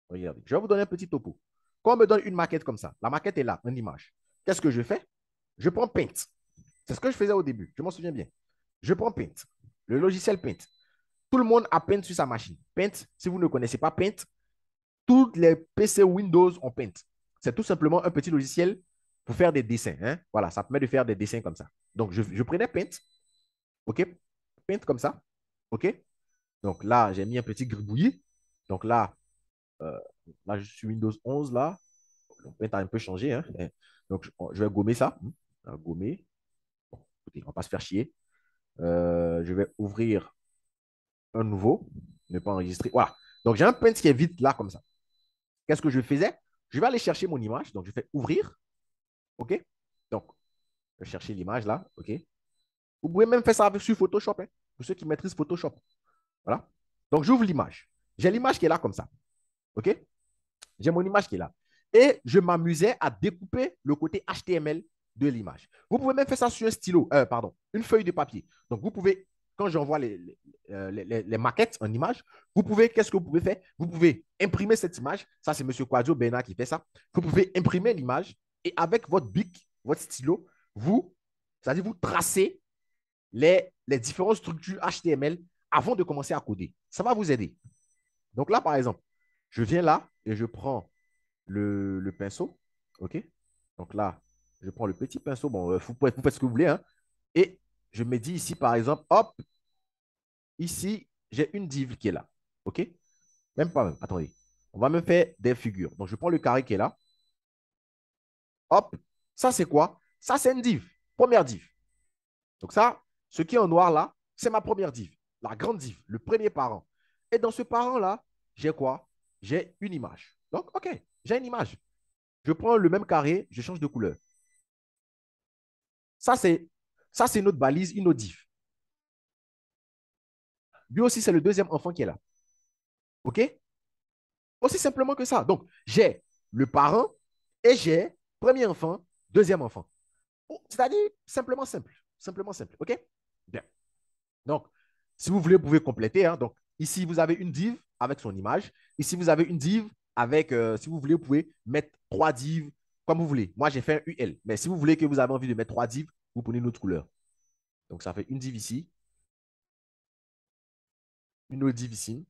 regardez, je vais vous donner un petit topo. Quand on me donne une maquette comme ça, la maquette est là, une image. Qu'est-ce que je fais? Je prends Paint. C'est ce que je faisais au début, je m'en souviens bien. Je prends Paint, le logiciel Paint. Tout le monde a Paint sur sa machine. Paint, si vous ne connaissez pas Paint, tous les PC Windows ont Paint. C'est tout simplement un petit logiciel pour faire des dessins. Hein? Voilà, ça permet de faire des dessins comme ça. Donc, je prenais Paint, OK? Paint comme ça, OK? Donc là, j'ai mis un petit gribouillis. Donc euh, là, je suis Windows 11, là. Le Paint a un peu changé. Hein? Donc, je vais gommer ça. Gommer. Bon, écoutez, on va pas se faire chier. Je vais ouvrir un nouveau, ne pas enregistrer. Voilà. Donc, j'ai un Paint qui est vite là, comme ça. Qu'est-ce que je faisais? Je vais aller chercher mon image. Donc, je fais ouvrir. OK? Donc, je vais chercher l'image là. OK? Vous pouvez même faire ça avec, sur Photoshop. Hein, pour ceux qui maîtrisent Photoshop. Voilà. Donc, j'ouvre l'image. J'ai l'image qui est là comme ça. OK? J'ai mon image qui est là. Et je m'amusais à découper le côté HTML de l'image. Vous pouvez même faire ça sur un stylo, pardon, une feuille de papier. Donc, vous pouvez, quand j'envoie les maquettes en image, vous pouvez, qu'est-ce que vous pouvez faire? Vous pouvez imprimer cette image. Ça, c'est M. Quadio Bernard qui fait ça. Vous pouvez imprimer l'image et avec votre bic, votre stylo, c'est-à-dire vous tracez les différentes structures HTML avant de commencer à coder. Ça va vous aider. Donc là, par exemple, je viens là et je prends le pinceau. OK? Donc là, je prends le petit pinceau. Bon, vous faites ce que vous voulez. Hein, et je me dis ici, par exemple, hop, ici, j'ai une div qui est là. OK? Même pas même. Attendez. On va me faire des figures. Donc, je prends le carré qui est là. Hop. Ça, c'est quoi? Ça, c'est une div. Première div. Donc ça, ce qui est en noir là, c'est ma première div. La grande div, le premier parent. Et dans ce parent-là, j'ai quoi? J'ai une image. Donc, OK, j'ai une image. Je prends le même carré, je change de couleur. Ça, c'est ça, c'est notre balise, une autre div. Lui aussi, c'est le deuxième enfant qui est là. OK? Aussi simplement que ça. Donc, j'ai le parent et j'ai premier enfant, deuxième enfant. C'est-à-dire simplement simple. Simplement simple. OK? Bien. Donc, si vous voulez, vous pouvez compléter. Hein. Donc, ici, vous avez une div avec son image. Ici, vous avez une div avec, si vous voulez, vous pouvez mettre trois divs comme vous voulez. Moi, j'ai fait un UL. Mais si vous voulez que vous avez envie de mettre trois divs, vous prenez une autre couleur. Donc, ça fait une div ici, une autre div ici,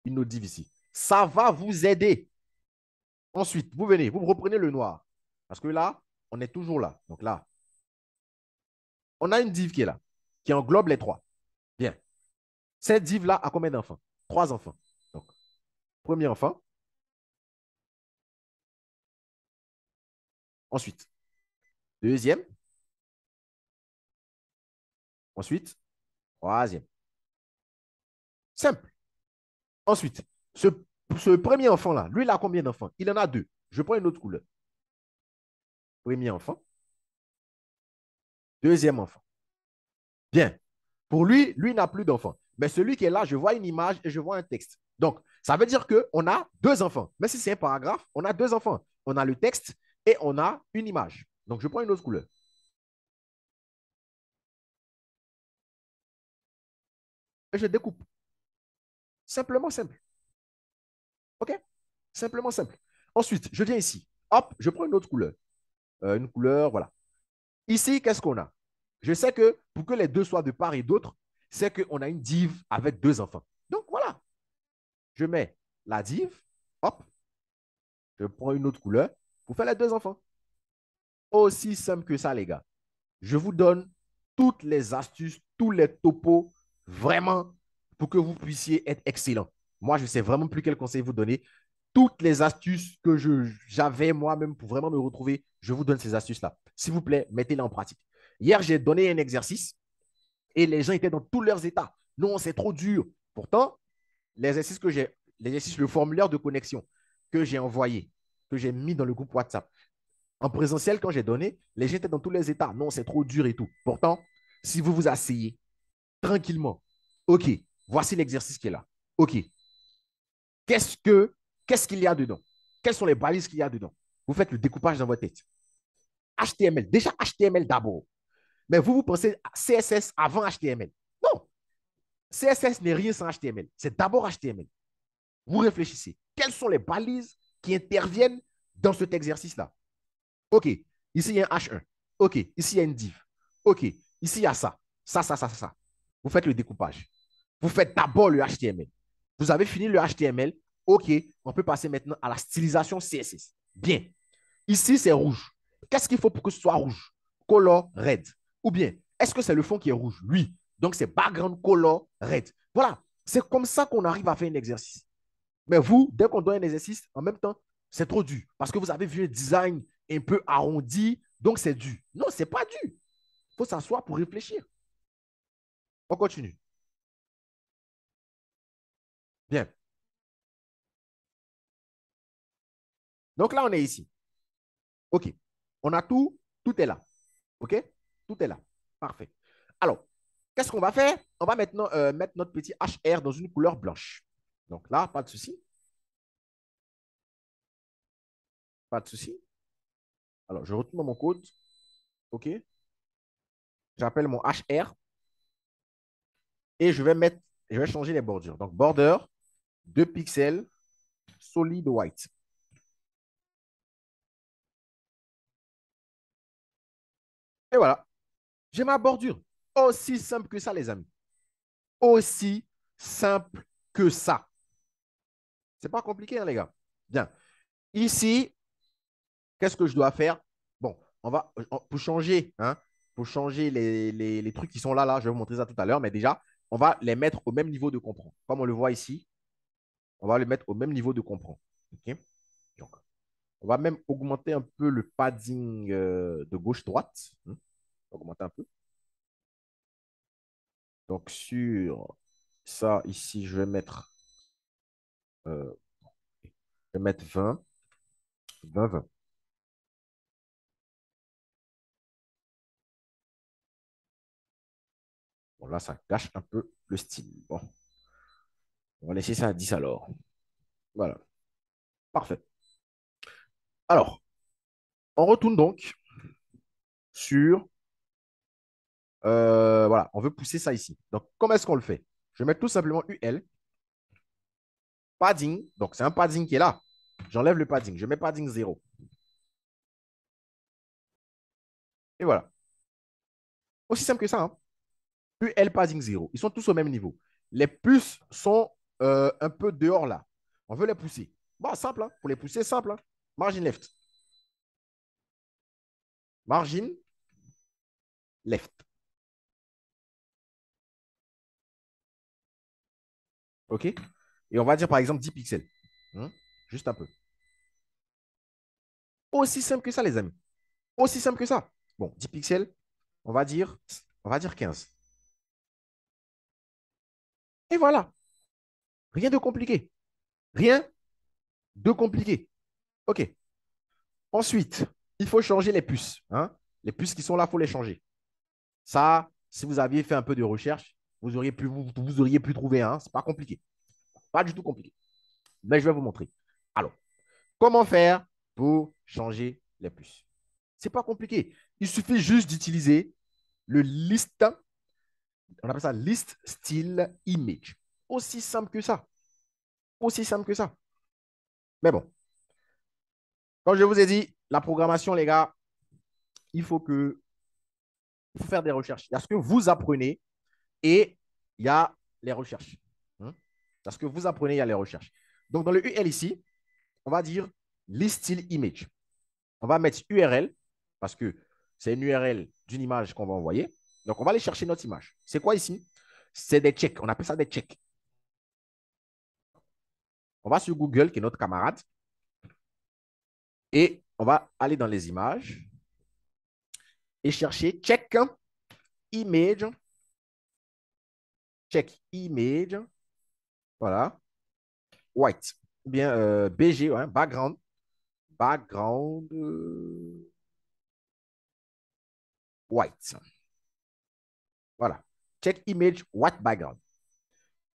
une autre div ici. Ça va vous aider. Ensuite, vous venez, vous reprenez le noir. Parce que là, on est toujours là. Donc là, on a une div qui est là, qui englobe les trois. Bien. Cette div-là a combien d'enfants? Trois enfants. Donc, premier enfant. Ensuite, deuxième. Ensuite, troisième. Simple. Ensuite, Ce, ce premier enfant-là, lui, il a combien d'enfants? Il en a deux. Je prends une autre couleur. Premier enfant, deuxième enfant. Bien. Pour lui, lui n'a plus d'enfants. Mais celui qui est là, je vois une image et je vois un texte. Donc, ça veut dire qu'on a deux enfants. Même si c'est un paragraphe, on a deux enfants. On a le texte et on a une image. Donc, je prends une autre couleur. Et je découpe. Simplement simple. OK? Simplement simple. Ensuite, je viens ici. Hop, je prends une autre couleur. Une couleur, voilà. Ici, qu'est-ce qu'on a? Je sais que pour que les deux soient de part et d'autre, c'est qu'on a une div avec deux enfants. Donc, voilà. Je mets la div. Hop, je prends une autre couleur pour faire les deux enfants. Aussi simple que ça, les gars. Je vous donne toutes les astuces, tous les topos, vraiment, pour que vous puissiez être excellent. Moi, je ne sais vraiment plus quel conseil vous donner. Toutes les astuces que j'avais moi-même pour vraiment me retrouver, je vous donne ces astuces-là. S'il vous plaît, mettez-les en pratique. Hier, j'ai donné un exercice et les gens étaient dans tous leurs états. Non, c'est trop dur. Pourtant, l'exercice, le formulaire de connexion que j'ai envoyé, que j'ai mis dans le groupe WhatsApp, en présentiel, quand j'ai donné, les gens étaient dans tous les états. Non, c'est trop dur et tout. Pourtant, si vous vous asseyez tranquillement, OK, voici l'exercice qui est là. OK, qu'est-ce que qu'est-ce qu'il y a dedans? Quelles sont les balises qu'il y a dedans? Vous faites le découpage dans votre tête. HTML, déjà HTML d'abord. Mais vous pensez CSS avant HTML. Non, CSS n'est rien sans HTML. C'est d'abord HTML. Vous réfléchissez. Quelles sont les balises qui interviennent dans cet exercice-là? OK, ici, il y a un H1. OK, ici, il y a une div. OK, ici, il y a ça. Ça. Vous faites le découpage. Vous faites d'abord le HTML. Vous avez fini le HTML. OK, on peut passer maintenant à la stylisation CSS. Bien. Ici, c'est rouge. Qu'est-ce qu'il faut pour que ce soit rouge? Color red. Ou bien, est-ce que c'est le fond qui est rouge? Oui. Donc, c'est background color red. Voilà. C'est comme ça qu'on arrive à faire un exercice. Mais vous, dès qu'on donne un exercice, en même temps, c'est trop dur. Parce que vous avez vu un design un peu arrondi, donc c'est dur. Non, c'est pas dur. Il faut s'asseoir pour réfléchir. On continue. Bien. Donc là, on est ici. OK. On a tout. Tout est là. OK? Tout est là. Parfait. Alors, qu'est-ce qu'on va faire? On va maintenant mettre notre petit HR dans une couleur blanche. Donc là, pas de souci. Pas de souci. Alors, je retourne dans mon code. OK? J'appelle mon HR et je vais changer les bordures. Donc, border, 2 pixels, solid white. Et voilà, j'ai ma bordure. Aussi simple que ça, les amis. Aussi simple que ça. C'est pas compliqué, hein, les gars. Bien. Ici, qu'est-ce que je dois faire? Bon, pour changer, hein, pour changer les trucs qui sont là, je vais vous montrer ça tout à l'heure, mais déjà, on va les mettre au même niveau de comprend. Comme on le voit ici, on va les mettre au même niveau de comprend. OK? Donc, on va même augmenter un peu le padding de gauche-droite. Augmenter un peu. Donc, sur ça, ici, euh, je vais mettre 20, 20, 20. Bon, là, ça cache un peu le style. Bon, on va laisser ça à 10 alors. Voilà, parfait. Alors, on retourne donc sur, voilà, on veut pousser ça ici. Donc, comment est-ce qu'on le fait? Je vais mettre tout simplement UL, padding. Donc, c'est un padding qui est là. J'enlève le padding. Je mets padding 0. Et voilà. Aussi simple que ça, hein. UL padding 0. Ils sont tous au même niveau. Les puces sont un peu dehors là. On veut les pousser. Bon, simple, hein. Pour les pousser, simple, hein. Margin left. Margin left. OK? Et on va dire par exemple 10 pixels. Hein. Juste un peu. Aussi simple que ça, les amis. Aussi simple que ça. Bon, 10 pixels, on va dire, on va dire 15. Et voilà. Rien de compliqué. Rien de compliqué. OK. Ensuite, il faut changer les puces, hein. Les puces qui sont là, il faut les changer. Ça, si vous aviez fait un peu de recherche, vous auriez pu trouver un. C'est pas compliqué. Pas du tout compliqué. Mais je vais vous montrer. Alors, comment faire pour changer les puces? C'est pas compliqué. Il suffit juste d'utiliser le list, on appelle ça list style image. Aussi simple que ça. Aussi simple que ça. Mais bon, comme je vous ai dit, la programmation, les gars, il faut que, il faut faire des recherches. Il y a ce que vous apprenez et il y a les recherches. Hein? Il y a ce que vous apprenez, il y a les recherches. Donc, dans le UL ici, on va dire list style image. On va mettre URL parce que c'est une URL d'une image qu'on va envoyer. Donc, on va aller chercher notre image. C'est quoi ici? C'est des checks. On appelle ça des checks. On va sur Google, qui est notre camarade, et on va aller dans les images et chercher image, check image, voilà, white, ou bien BG, ouais, background white. Voilà. Check image white background.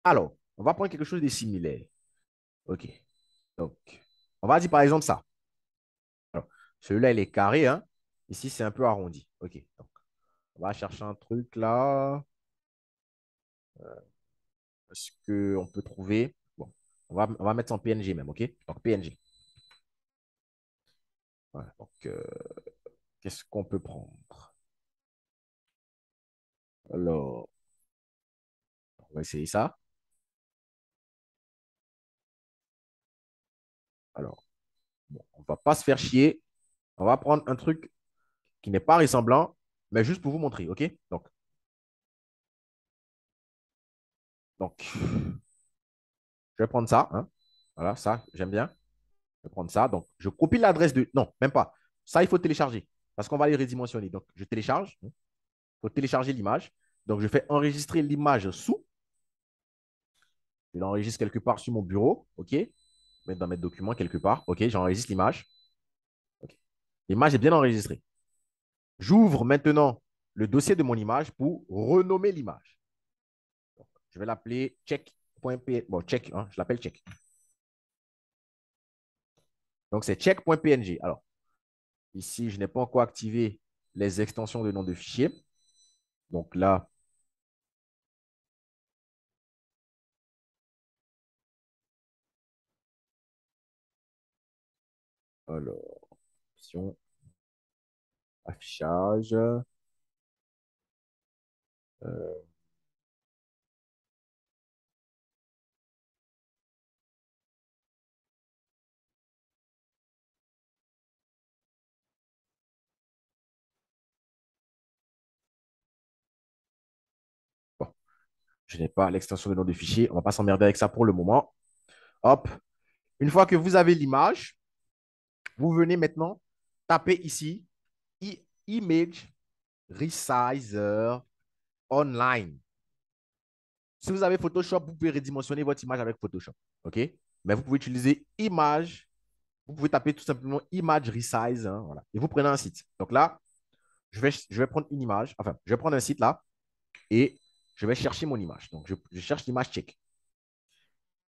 Alors, on va prendre quelque chose de similaire. OK. Donc, on va dire par exemple ça. Alors, celui-là, il est carré, hein. Ici, c'est un peu arrondi. OK. Donc, on va chercher un truc là. Est-ce qu'on peut trouver. Bon, on va mettre en PNG même, OK? Donc, PNG. Voilà. Donc, qu'est-ce qu'on peut prendre? Alors, on va essayer ça. Alors, bon, on ne va pas se faire chier. On va prendre un truc qui n'est pas ressemblant, mais juste pour vous montrer, OK? Donc, je vais prendre ça, hein. Voilà, ça, j'aime bien. Je vais prendre ça. Donc, je copie l'adresse de. Non, même pas. Ça, il faut télécharger parce qu'on va les redimensionner. Donc, je télécharge. Il faut télécharger l'image. Donc, je fais enregistrer l'image sous. Je l'enregistre quelque part sur mon bureau. OK? Mettre dans mes documents quelque part. OK, j'enregistre l'image. OK. L'image est bien enregistrée. J'ouvre maintenant le dossier de mon image pour renommer l'image. Je vais l'appeler check.png. Bon, check, hein, je l'appelle check. Donc, c'est check.png. Alors, ici, je n'ai pas encore activé les extensions de nom de fichier. Donc là, alors, option, affichage. Bon, je n'ai pas l'extension de nom de fichier. On ne va pas s'emmerder avec ça pour le moment. Hop. Une fois que vous avez l'image, vous venez maintenant taper ici Image Resizer Online. Si vous avez Photoshop, vous pouvez redimensionner votre image avec Photoshop. OK? Mais vous pouvez utiliser image. Vous pouvez taper tout simplement image resize. Hein, voilà. Et vous prenez un site. Donc là, je vais prendre une image. Enfin, je vais prendre un site là et je vais chercher mon image. Donc, je cherche l'image check.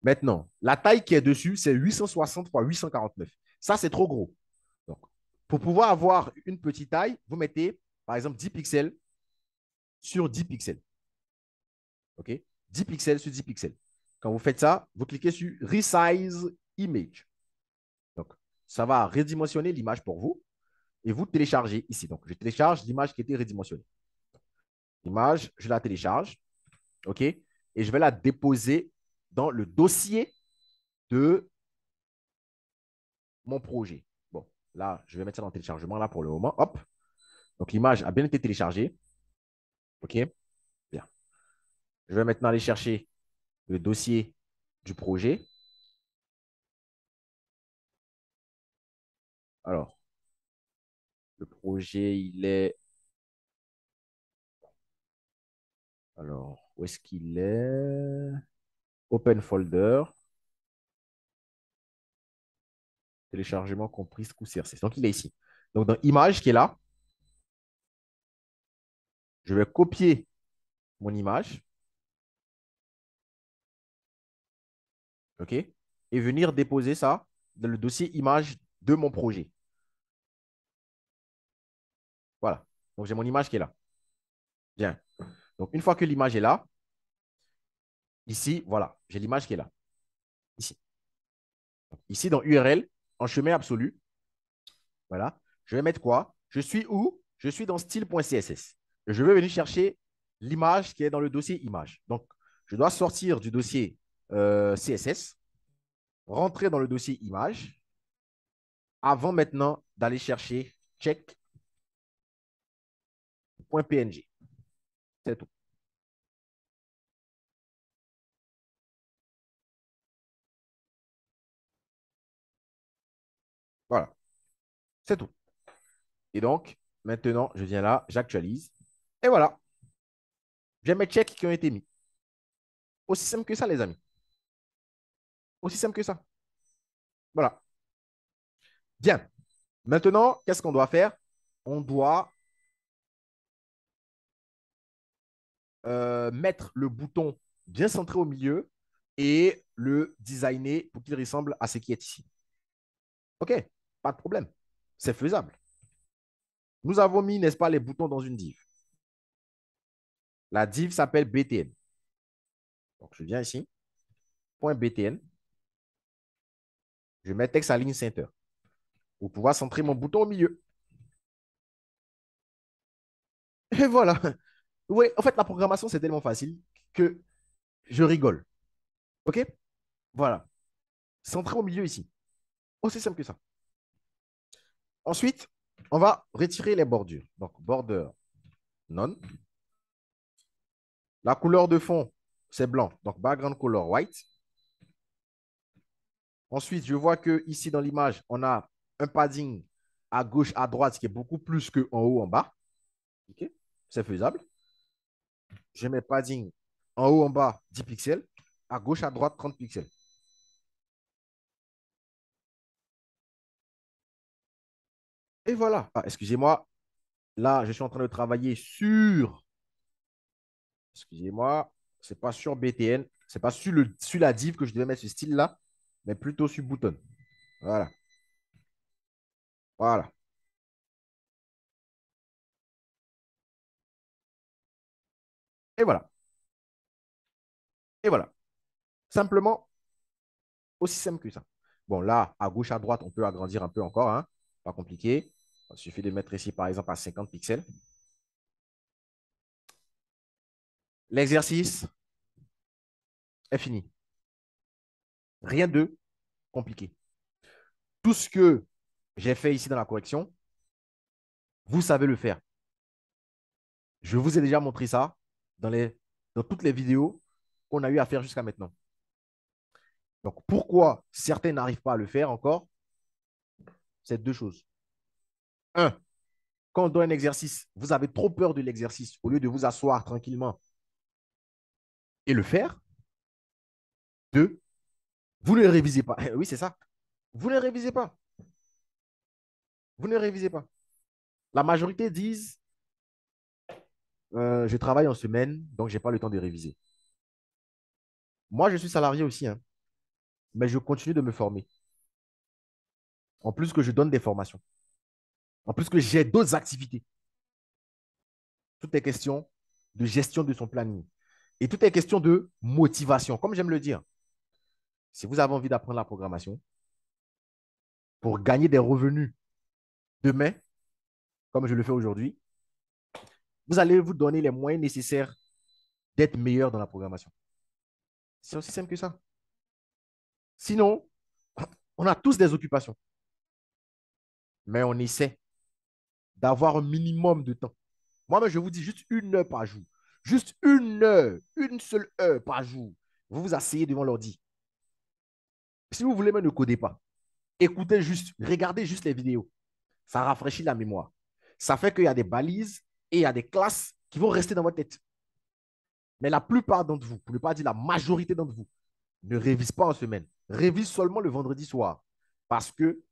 Maintenant, la taille qui est dessus, c'est 860 x 849. Ça, c'est trop gros. Donc, pour pouvoir avoir une petite taille, vous mettez, par exemple, 10 pixels sur 10 pixels. OK? 10 pixels sur 10 pixels. Quand vous faites ça, vous cliquez sur Resize Image. Donc, ça va redimensionner l'image pour vous et vous téléchargez ici. Donc, je télécharge l'image qui était redimensionnée. L'image, je la télécharge. OK? Et je vais la déposer dans le dossier de mon projet. Bon, là, je vais mettre ça dans le téléchargement là pour le moment. Hop. Donc, l'image a bien été téléchargée. OK? Bien. Je vais maintenant aller chercher le dossier du projet. Alors, le projet, il est. Alors, où est-ce qu'il est? Open folder. Téléchargement compris coup CRC. Donc, il est ici. Donc, dans image qui est là, je vais copier mon image. OK? Et venir déposer ça dans le dossier image de mon projet. Voilà. Donc, j'ai mon image qui est là. Bien. Donc, une fois que l'image est là, ici, voilà, j'ai l'image qui est là. Ici. Ici, dans URL, en chemin absolu, voilà, je vais mettre quoi? Je suis où? Je suis dans style.css. Je vais venir chercher l'image qui est dans le dossier image. Donc, je dois sortir du dossier CSS, rentrer dans le dossier image, avant maintenant d'aller chercher check.png. C'est tout. Voilà, c'est tout. Et donc, maintenant, je viens là, j'actualise. Et voilà, j'ai mes checks qui ont été mis. Aussi simple que ça, les amis. Aussi simple que ça. Voilà. Bien. Maintenant, qu'est-ce qu'on doit faire? On doit mettre le bouton bien centré au milieu et le designer pour qu'il ressemble à ce qui est ici. OK, pas de problème. C'est faisable. Nous avons mis, n'est-ce pas, les boutons dans une div. La div s'appelle BTN. Donc, je viens ici, point .btn. Je mets texte à ligne center pour pouvoir centrer mon bouton au milieu. Et voilà. Oui, en fait, la programmation, c'est tellement facile que je rigole. OK? Voilà. Centré au milieu ici. Aussi simple que ça. Ensuite, on va retirer les bordures. Donc, border none. La couleur de fond, c'est blanc. Donc, background color white. Ensuite, je vois que ici dans l'image, on a un padding à gauche, à droite, qui est beaucoup plus qu'en haut, en bas. OK? C'est faisable. Je mets padding en haut, en bas, 10 pixels. À gauche, à droite, 30 pixels. Et voilà. Ah, excusez-moi. Là, je suis en train de travailler sur. Excusez-moi. C'est pas sur BTN. C'est pas sur la div que je devais mettre ce style-là, mais plutôt sur button. Voilà. Voilà. Et voilà. Et voilà. Simplement, aussi simple que ça. Bon, là, à gauche, à droite, on peut agrandir un peu encore, hein. Pas compliqué. Il suffit de mettre ici, par exemple, à 50 pixels. L'exercice est fini. Rien de compliqué. Tout ce que j'ai fait ici dans la correction, vous savez le faire. Je vous ai déjà montré ça dans toutes les vidéos qu'on a eu à faire jusqu'à maintenant. Donc, pourquoi certains n'arrivent pas à le faire encore? C'est deux choses. Un, quand on donne un exercice, vous avez trop peur de l'exercice au lieu de vous asseoir tranquillement et le faire. Deux, vous ne révisez pas. Oui, c'est ça. Vous ne révisez pas. Vous ne révisez pas. La majorité disent je travaille en semaine, donc je n'ai pas le temps de réviser. Moi, je suis salarié aussi, hein, mais je continue de me former. En plus que je donne des formations. En plus que j'ai d'autres activités. Tout est question de gestion de son planning. Et tout est question de motivation. Comme j'aime le dire, si vous avez envie d'apprendre la programmation pour gagner des revenus demain, comme je le fais aujourd'hui, vous allez vous donner les moyens nécessaires d'être meilleur dans la programmation. C'est aussi simple que ça. Sinon, on a tous des occupations, mais on essaie d'avoir un minimum de temps. Moi, je vous dis juste 1 heure par jour. Juste 1 heure, une seule heure par jour. Vous vous asseyez devant l'ordi. Si vous voulez, mais ne codez pas. Écoutez juste, regardez juste les vidéos. Ça rafraîchit la mémoire. Ça fait qu'il y a des balises et il y a des classes qui vont rester dans votre tête. Mais la plupart d'entre vous, pour ne pas dire la majorité d'entre vous, ne révisent pas en semaine. Révise seulement le vendredi soir. Parce que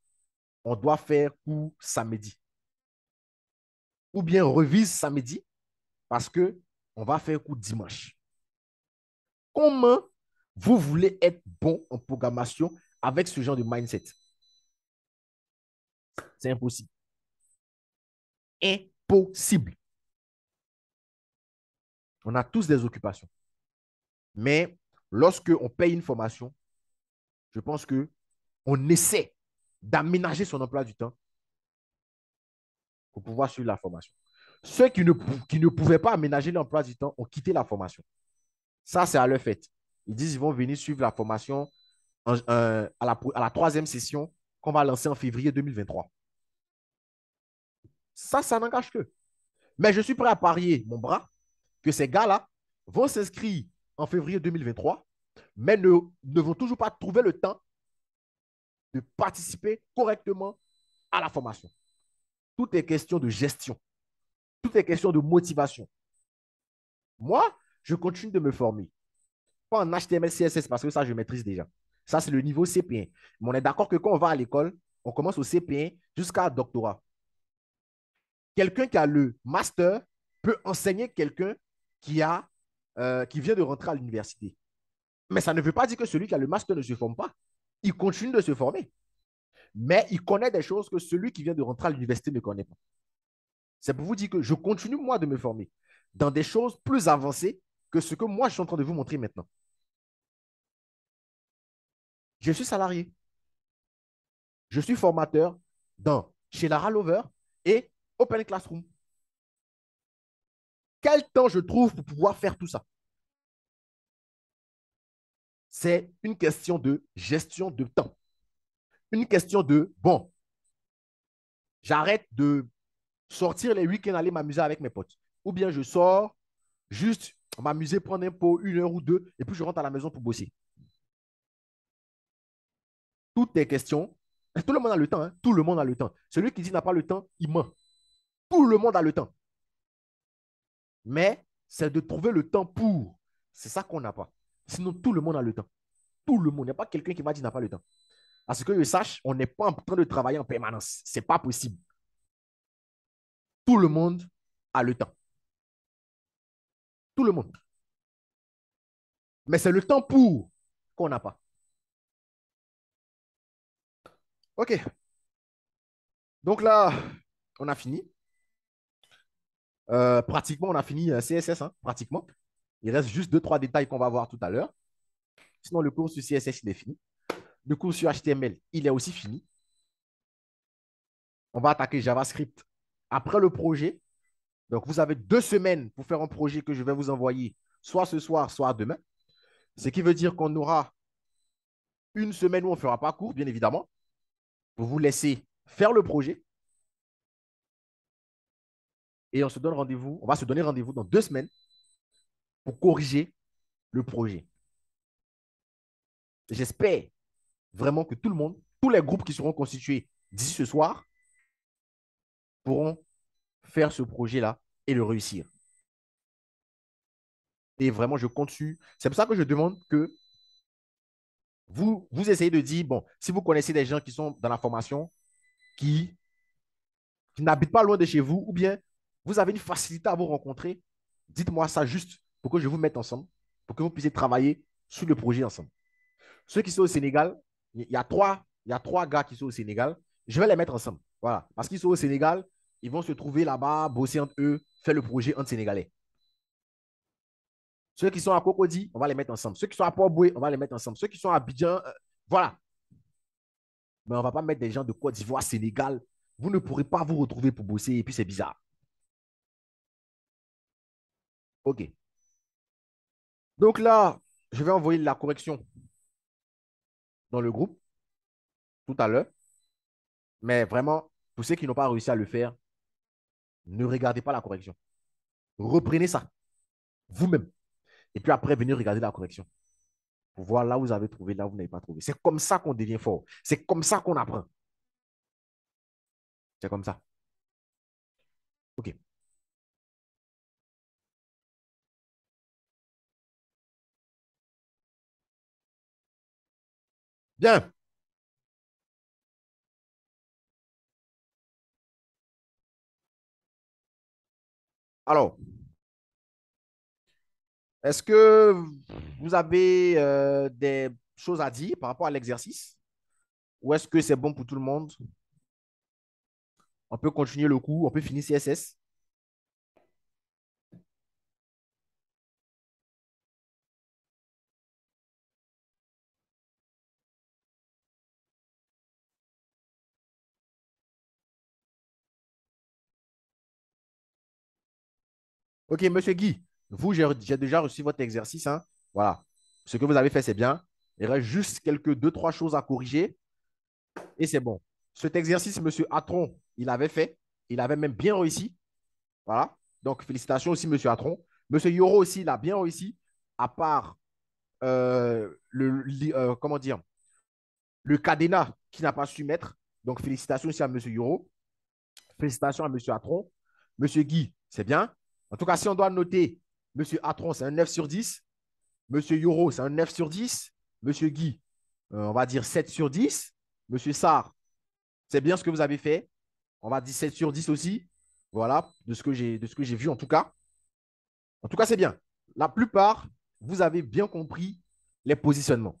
on doit faire cours samedi. Ou bien revise samedi parce que on va faire cours dimanche. Comment vous voulez être bon en programmation avec ce genre de mindset? C'est impossible. Impossible. On a tous des occupations. Mais lorsque on paye une formation, je pense que on essaie d'aménager son emploi du temps pour pouvoir suivre la formation. Ceux qui ne pouvaient pas aménager l'emploi du temps ont quitté la formation. Ça, c'est à leur fait. Ils disent qu'ils vont venir suivre la formation à la troisième session qu'on va lancer en février 2023. Ça n'engage que. Mais je suis prêt à parier mon bras que ces gars-là vont s'inscrire en février 2023, mais ne vont toujours pas trouver le temps de participer correctement à la formation. Tout est question de gestion. Tout est question de motivation. Moi, je continue de me former. Pas en HTML, CSS, parce que ça, je maîtrise déjà. Ça, c'est le niveau CP1. Mais on est d'accord que quand on va à l'école, on commence au CP1 jusqu'à doctorat. Quelqu'un qui a le master peut enseigner quelqu'un qui vient de rentrer à l'université. Mais ça ne veut pas dire que celui qui a le master ne se forme pas. Il continue de se former. Mais il connaît des choses que celui qui vient de rentrer à l'université ne connaît pas. C'est pour vous dire que je continue, moi, de me former dans des choses plus avancées que ce que moi, je suis en train de vous montrer maintenant. Je suis salarié. Je suis formateur chez Lara Lover et Open Classroom. Quel temps je trouve pour pouvoir faire tout ça? C'est une question de gestion de temps. Une question de, bon, j'arrête de sortir les week-ends, aller m'amuser avec mes potes. Ou bien je sors juste m'amuser, prendre un pot, 1 heure ou deux, et puis je rentre à la maison pour bosser. Toutes les questions, tout le monde a le temps, hein? Tout le monde a le temps. Celui qui dit n'a pas le temps, il ment. Tout le monde a le temps. Mais c'est de trouver le temps pour. C'est ça qu'on n'a pas. Sinon, tout le monde a le temps. Tout le monde. Il n'y a pas quelqu'un qui va dire n'a pas le temps. À ce que je sache, on n'est pas en train de travailler en permanence. Ce n'est pas possible. Tout le monde a le temps. Tout le monde. Mais c'est le temps pour qu'on n'a pas. OK. Donc là, on a fini. Pratiquement, on a fini CSS, hein, pratiquement. Il reste juste deux, trois détails qu'on va voir tout à l'heure. Sinon, le cours sur CSS, il est fini. Le cours sur HTML, il est aussi fini. On va attaquer JavaScript après le projet. Donc, vous avez 2 semaines pour faire un projet que je vais vous envoyer, soit ce soir, soit demain. Ce qui veut dire qu'on aura une semaine où on ne fera pas cours, bien évidemment, pour vous laisser faire le projet. Et on va se donner rendez-vous dans 2 semaines pour corriger le projet. J'espère vraiment que tout le monde, tous les groupes qui seront constitués d'ici ce soir, pourront faire ce projet-là et le réussir. Et vraiment, je compte sur. C'est pour ça que je demande que vous essayez de dire, bon, si vous connaissez des gens qui sont dans la formation, qui, qui n'habitent pas loin de chez vous, ou bien vous avez une facilité à vous rencontrer, dites-moi ça juste pour que je vous mette ensemble, pour que vous puissiez travailler sur le projet ensemble. Ceux qui sont au Sénégal, il y a trois gars qui sont au Sénégal, je vais les mettre ensemble. Voilà. Parce qu'ils sont au Sénégal, ils vont se trouver là-bas, bosser entre eux, faire le projet entre Sénégalais. Ceux qui sont à Cocody, on va les mettre ensemble. Ceux qui sont à Port-Boué, on va les mettre ensemble. Ceux qui sont à Abidjan, voilà. Mais on ne va pas mettre des gens de Côte d'Ivoire, Sénégal. Vous ne pourrez pas vous retrouver pour bosser et puis c'est bizarre. OK. Donc là, je vais envoyer la correction dans le groupe tout à l'heure. Mais vraiment, pour ceux qui n'ont pas réussi à le faire, ne regardez pas la correction. Reprenez ça vous-même. Et puis après, venez regarder la correction. Pour voir là où vous avez trouvé, là où vous n'avez pas trouvé. C'est comme ça qu'on devient fort. C'est comme ça qu'on apprend. C'est comme ça. OK. Bien. Alors, est-ce que vous avez des choses à dire par rapport à l'exercice ou est-ce que c'est bon pour tout le monde? On peut continuer le cours, on peut finir CSS. Ok, monsieur Guy, vous, j'ai déjà reçu votre exercice, hein. Voilà. Ce que vous avez fait, c'est bien. Il reste juste quelques deux, trois choses à corriger et c'est bon. Cet exercice, monsieur Atron, il avait fait. Il avait même bien réussi. Voilà. Donc, félicitations aussi, monsieur Atron. Monsieur Yoro aussi, il a bien réussi, à part comment dire, le cadenas qui n'a pas su mettre. Donc, félicitations aussi à monsieur Yoro. Félicitations à monsieur Atron. Monsieur Guy, c'est bien. En tout cas, si on doit noter, monsieur Atron, c'est un 9 sur 10. Monsieur Yoro, c'est un 9 sur 10. Monsieur Guy, on va dire 7 sur 10. Monsieur Sarr, c'est bien ce que vous avez fait. On va dire 7 sur 10 aussi. Voilà, de ce que j'ai vu en tout cas. En tout cas, c'est bien. La plupart, vous avez bien compris les positionnements.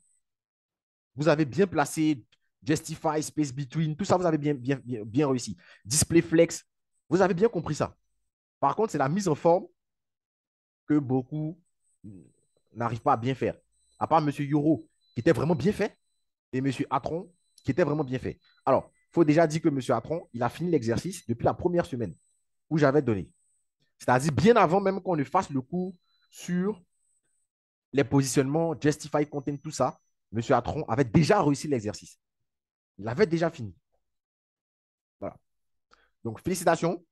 Vous avez bien placé Justify, Space Between, tout ça, vous avez bien réussi. Display Flex, vous avez bien compris ça. Par contre, c'est la mise en forme que beaucoup n'arrivent pas à bien faire. À part M. Yoro, qui était vraiment bien fait, et M. Atron, qui était vraiment bien fait. Alors, il faut déjà dire que M. Atron, il a fini l'exercice depuis la première semaine où j'avais donné. C'est-à-dire bien avant même qu'on ne fasse le cours sur les positionnements, Justify, Content, tout ça, M. Atron avait déjà réussi l'exercice. Il avait déjà fini. Voilà. Donc, félicitations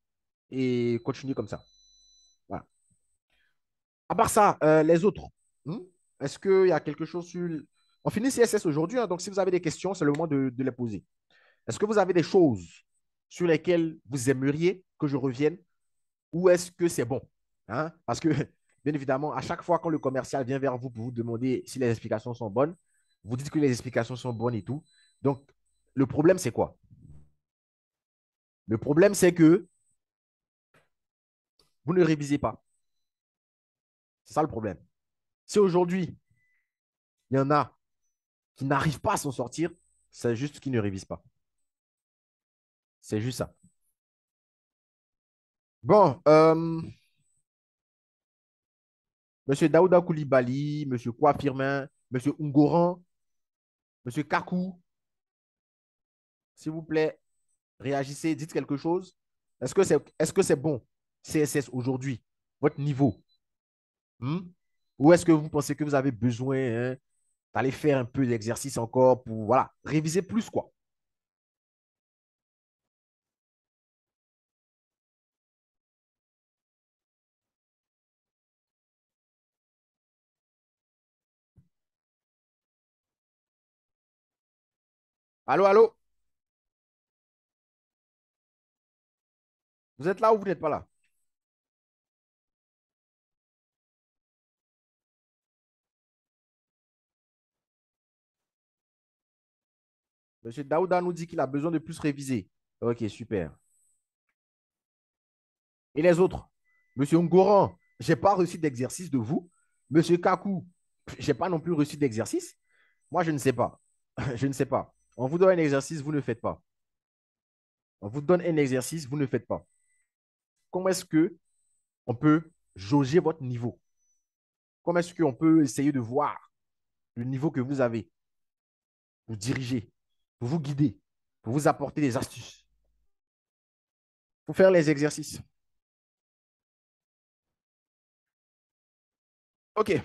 et continuez comme ça. Voilà. À part ça, les autres, hmm, est-ce qu'il y a quelque chose sur. On finit CSS aujourd'hui, hein, donc si vous avez des questions, c'est le moment de les poser. Est-ce que vous avez des choses sur lesquelles vous aimeriez que je revienne ou est-ce que c'est bon? Hein? Parce que, bien évidemment, à chaque fois quand le commercial vient vers vous pour vous demander si les explications sont bonnes, vous dites que les explications sont bonnes et tout. Donc, le problème, c'est quoi? Le problème, c'est que vous ne révisez pas. C'est ça le problème. Si aujourd'hui, il y en a qui n'arrivent pas à s'en sortir, c'est juste qu'ils ne révisent pas. C'est juste ça. Bon, Monsieur Daouda Koulibaly, Monsieur Kouafirmin, Monsieur Ungoran, Monsieur Kakou, s'il vous plaît, réagissez, dites quelque chose. Est-ce que c'est bon, CSS aujourd'hui, votre niveau? Hmm? Ou est-ce que vous pensez que vous avez besoin, hein, d'aller faire un peu d'exercice encore pour voilà, réviser plus, quoi? Allô, allô? Vous êtes là ou vous n'êtes pas là? Monsieur Daouda nous dit qu'il a besoin de plus réviser. Ok, super. Et les autres? Monsieur Ngoran, je n'ai pas reçu d'exercice de vous. Monsieur Kakou, je n'ai pas non plus reçu d'exercice. Moi, je ne sais pas. Je ne sais pas. On vous donne un exercice, vous ne faites pas. On vous donne un exercice, vous ne faites pas. Comment est-ce que on peut jauger votre niveau? Comment est-ce qu'on peut essayer de voir le niveau que vous avez, vous diriger, pour vous guider, pour vous apporter des astuces, pour faire les exercices? OK,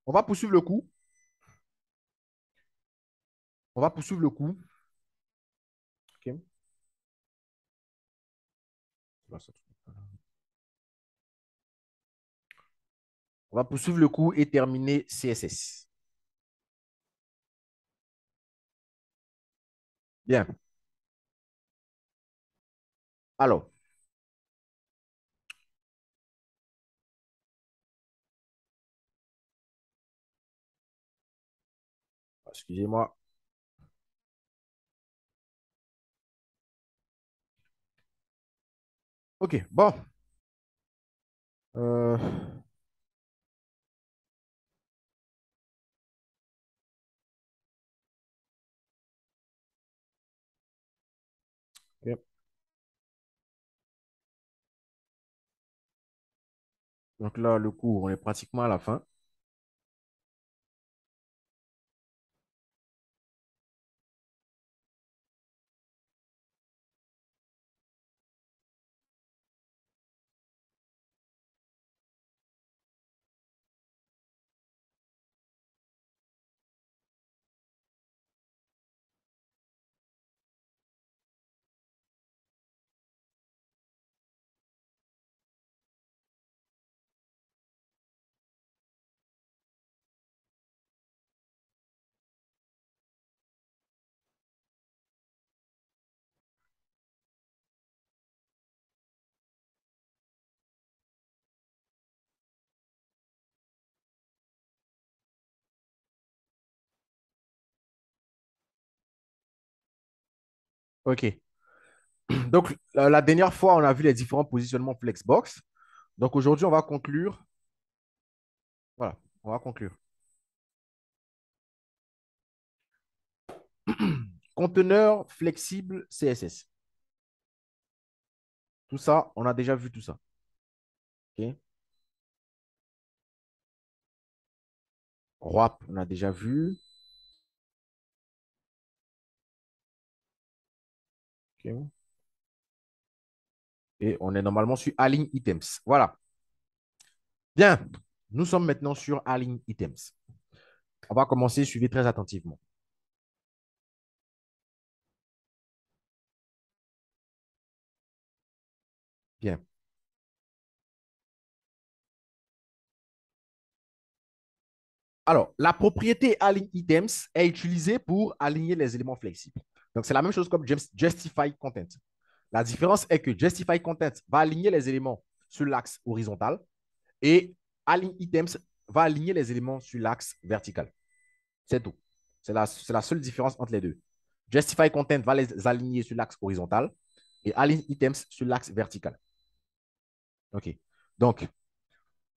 on va poursuivre le coup. On va poursuivre le coup. OK. On va poursuivre le coup et terminer CSS. Bien. Alors, excusez-moi. OK, bon. Euh, ok. Donc là, le cours, on est pratiquement à la fin. OK. Donc, la dernière fois, on a vu les différents positionnements Flexbox. Donc, aujourd'hui, on va conclure. Voilà, on va conclure. Conteneur flexible CSS. Tout ça, on a déjà vu tout ça. OK. RWAP, on a déjà vu. OK. Et on est normalement sur Align Items. Voilà. Bien. Nous sommes maintenant sur Align Items. On va commencer, suivez très attentivement. Bien. Alors, la propriété Align Items est utilisée pour aligner les éléments flexibles. Donc, c'est la même chose comme Justify Content. La différence est que Justify Content va aligner les éléments sur l'axe horizontal et Align Items va aligner les éléments sur l'axe vertical. C'est tout. C'est la seule différence entre les deux. Justify Content va les aligner sur l'axe horizontal et Align Items sur l'axe vertical. OK. Donc,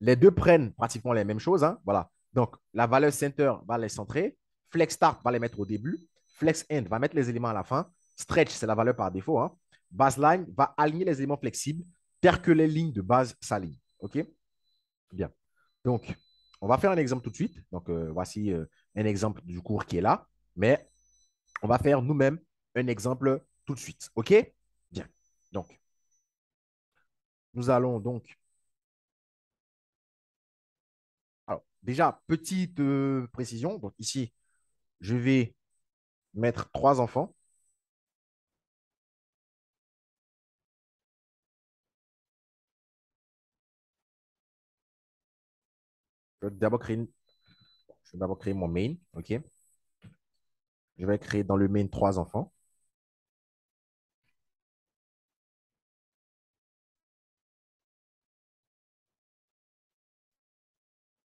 les deux prennent pratiquement les mêmes choses, hein. Voilà. Donc, la valeur center va les centrer. Flex start va les mettre au début. Flex end va mettre les éléments à la fin. Stretch, c'est la valeur par défaut, hein. Baseline va aligner les éléments flexibles tels que les lignes de base s'alignent. OK? Bien. Donc, on va faire un exemple tout de suite. Donc, voici un exemple du cours qui est là. Mais on va faire nous-mêmes un exemple tout de suite. OK? Bien. Donc, nous allons donc. Alors, déjà, petite précision. Donc, ici, je vais mettre trois enfants. Je vais d'abord créer, je vais d'abord créer mon main. OK? Je vais créer dans le main trois enfants.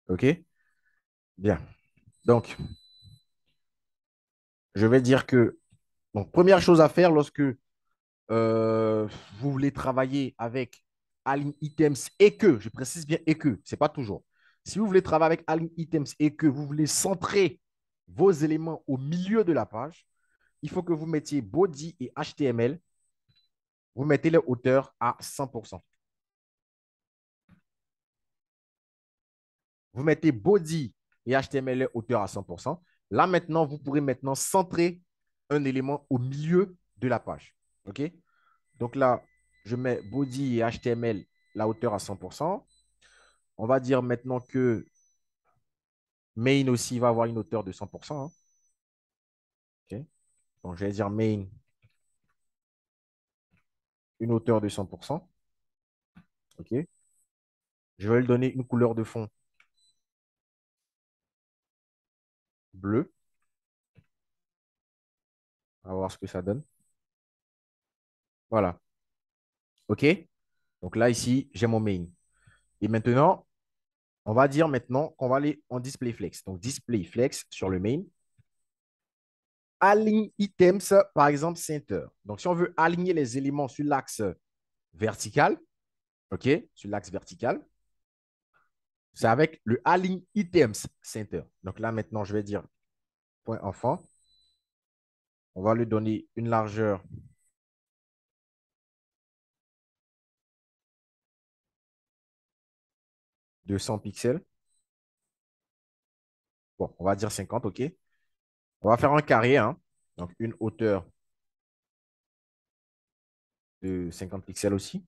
OK? Bien. Donc, je vais dire que, donc, première chose à faire lorsque vous voulez travailler avec Align Items et que, je précise bien et que, c'est pas toujours. Si vous voulez travailler avec Align Items et que vous voulez centrer vos éléments au milieu de la page, il faut que vous mettiez body et HTML, vous mettez les hauteurs à 100%. Vous mettez body et HTML hauteur à 100%. Là, maintenant, vous pourrez maintenant centrer un élément au milieu de la page. OK? Donc là, je mets body et HTML la hauteur à 100%. On va dire maintenant que main aussi va avoir une hauteur de 100%, hein. OK? Donc, je vais dire main, une hauteur de 100%. OK? Je vais lui donner une couleur de fond bleu. On va voir ce que ça donne. Voilà. OK? Donc là, ici, j'ai mon main. Et maintenant, on va dire maintenant qu'on va aller en display flex. Donc, display flex sur le main. Align items, par exemple, center. Donc, si on veut aligner les éléments sur l'axe vertical, OK, sur l'axe vertical. C'est avec le Align Items Center. Donc là, maintenant, je vais dire point enfant. On va lui donner une largeur de 100 pixels. Bon, on va dire 50, OK. On va faire un carré, hein. Donc une hauteur de 50 pixels aussi.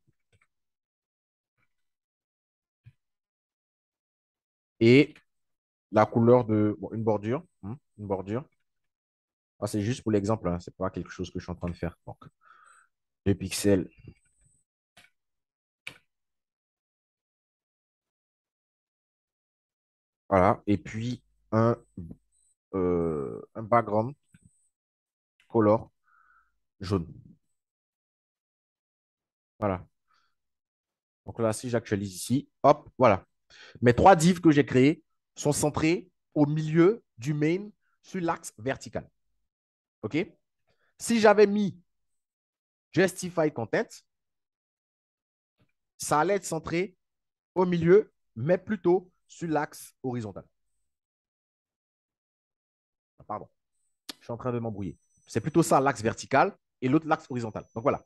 Et la couleur de bon, une bordure. Une bordure. Ah, c'est juste pour l'exemple, hein. Ce n'est pas quelque chose que je suis en train de faire. Donc, 2 pixels. Voilà. Et puis, un background color jaune. Voilà. Donc là, si j'actualise ici, hop, voilà. Mes trois divs que j'ai créés sont centrés au milieu du main sur l'axe vertical. OK? Si j'avais mis Justify Content, ça allait être centré au milieu, mais plutôt sur l'axe horizontal. Ah, pardon, je suis en train de m'embrouiller. C'est plutôt ça l'axe vertical et l'autre l'axe horizontal. Donc voilà.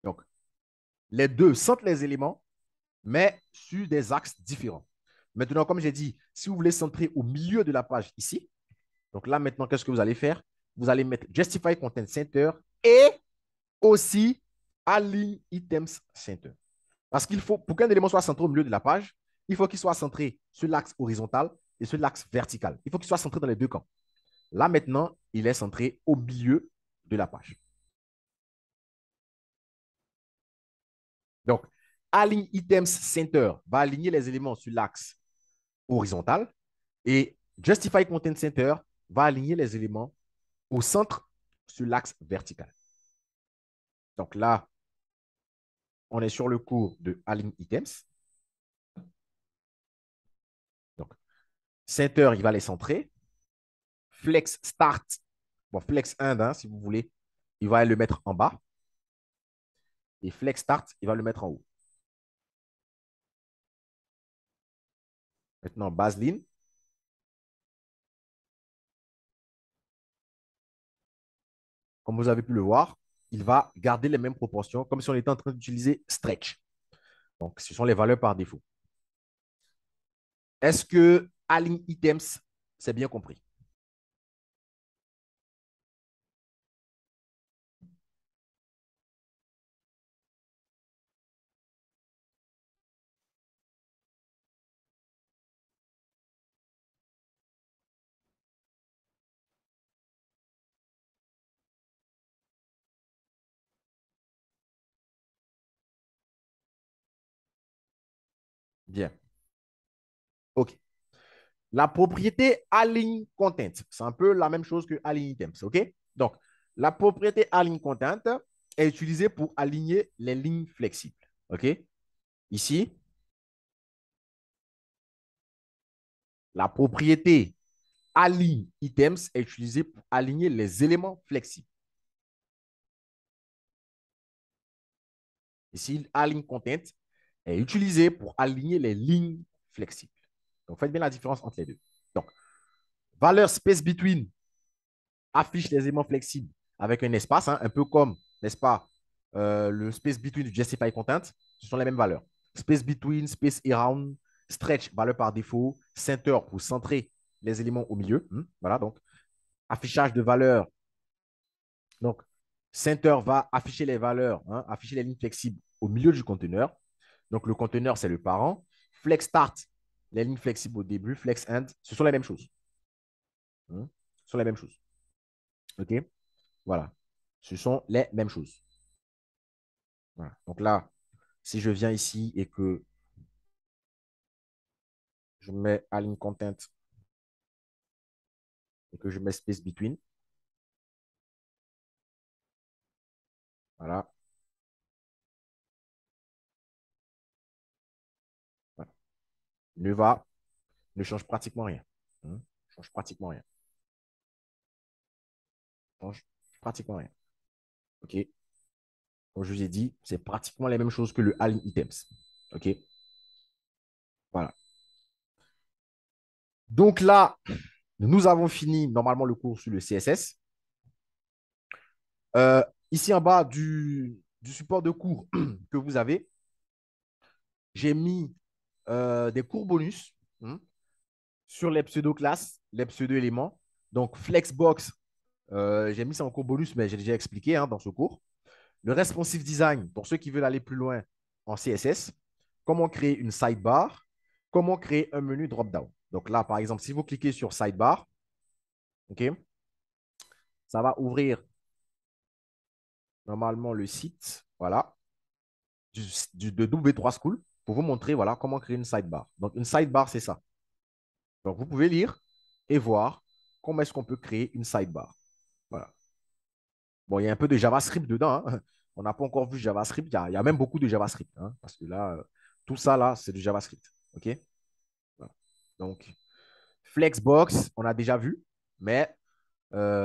Donc les deux centrent les éléments, mais sur des axes différents. Maintenant, comme j'ai dit, si vous voulez centrer au milieu de la page ici, donc là maintenant, qu'est-ce que vous allez faire? Vous allez mettre Justify Content Center et aussi Align Items Center. Parce qu'il faut, pour qu'un élément soit centré au milieu de la page, il faut qu'il soit centré sur l'axe horizontal et sur l'axe vertical. Il faut qu'il soit centré dans les deux camps. Là, maintenant, il est centré au milieu de la page. Donc, Align Items Center va aligner les éléments sur l'axe horizontal et Justify Content Center va aligner les éléments au centre sur l'axe vertical. Donc là, on est sur le cours de Align Items. Donc, Center, il va les centrer. Flex Start, bon, Flex 1, hein, si vous voulez, il va le mettre en bas. Et Flex Start, il va le mettre en haut. Maintenant, baseline. Comme vous avez pu le voir, il va garder les mêmes proportions, comme si on était en train d'utiliser stretch. Donc, ce sont les valeurs par défaut. Est-ce que Align Items, c'est bien compris? Bien. OK. La propriété Align Content, c'est un peu la même chose que Align Items. OK? Donc, la propriété Align Content est utilisée pour aligner les lignes flexibles. OK? Ici, la propriété Align Items est utilisée pour aligner les éléments flexibles. Ici, Align Content est utilisé pour aligner les lignes flexibles. Donc, faites bien la différence entre les deux. Donc, valeur space between affiche les éléments flexibles avec un espace, hein, un peu comme, n'est-ce pas, le space between du Justify Content. Ce sont les mêmes valeurs. Space between, space around, stretch, valeur par défaut, center pour centrer les éléments au milieu. Voilà, donc, affichage de valeurs. Donc, center va afficher les valeurs, hein, afficher les lignes flexibles au milieu du conteneur. Donc, le conteneur, c'est le parent. Flex start, les lignes flexibles au début. Flex end, ce sont les mêmes choses. Ce sont les mêmes choses. OK? Voilà. Ce sont les mêmes choses. Voilà. Donc là, si je viens ici et que je mets align content et que je mets space between, voilà, voilà. Ne ne change pratiquement rien. Ne change pratiquement rien. Change pratiquement rien. OK? Comme je vous ai dit, c'est pratiquement la même chose que le align items. OK? Voilà. Donc là, nous avons fini normalement le cours sur le CSS. Euh, Ici en bas du support de cours que vous avez, j'ai mis des cours bonus sur les pseudo-classes, les pseudo-éléments. Donc, Flexbox, j'ai mis ça en cours bonus, mais j'ai déjà expliqué dans ce cours. Le responsive design, pour ceux qui veulent aller plus loin en CSS, comment créer une sidebar, comment créer un menu drop-down. Donc là, par exemple, si vous cliquez sur sidebar, OK, ça va ouvrir normalement le site, voilà, de W3 School pour vous montrer voilà, comment créer une sidebar. Donc, une sidebar, c'est ça. Donc, vous pouvez lire et voir comment est-ce qu'on peut créer une sidebar. Voilà. Bon, il y a un peu de JavaScript dedans. On n'a pas encore vu JavaScript. Il y a même beaucoup de JavaScript. Parce que là, tout ça, là, c'est du JavaScript. OK? Voilà. Donc, Flexbox, on a déjà vu. Mais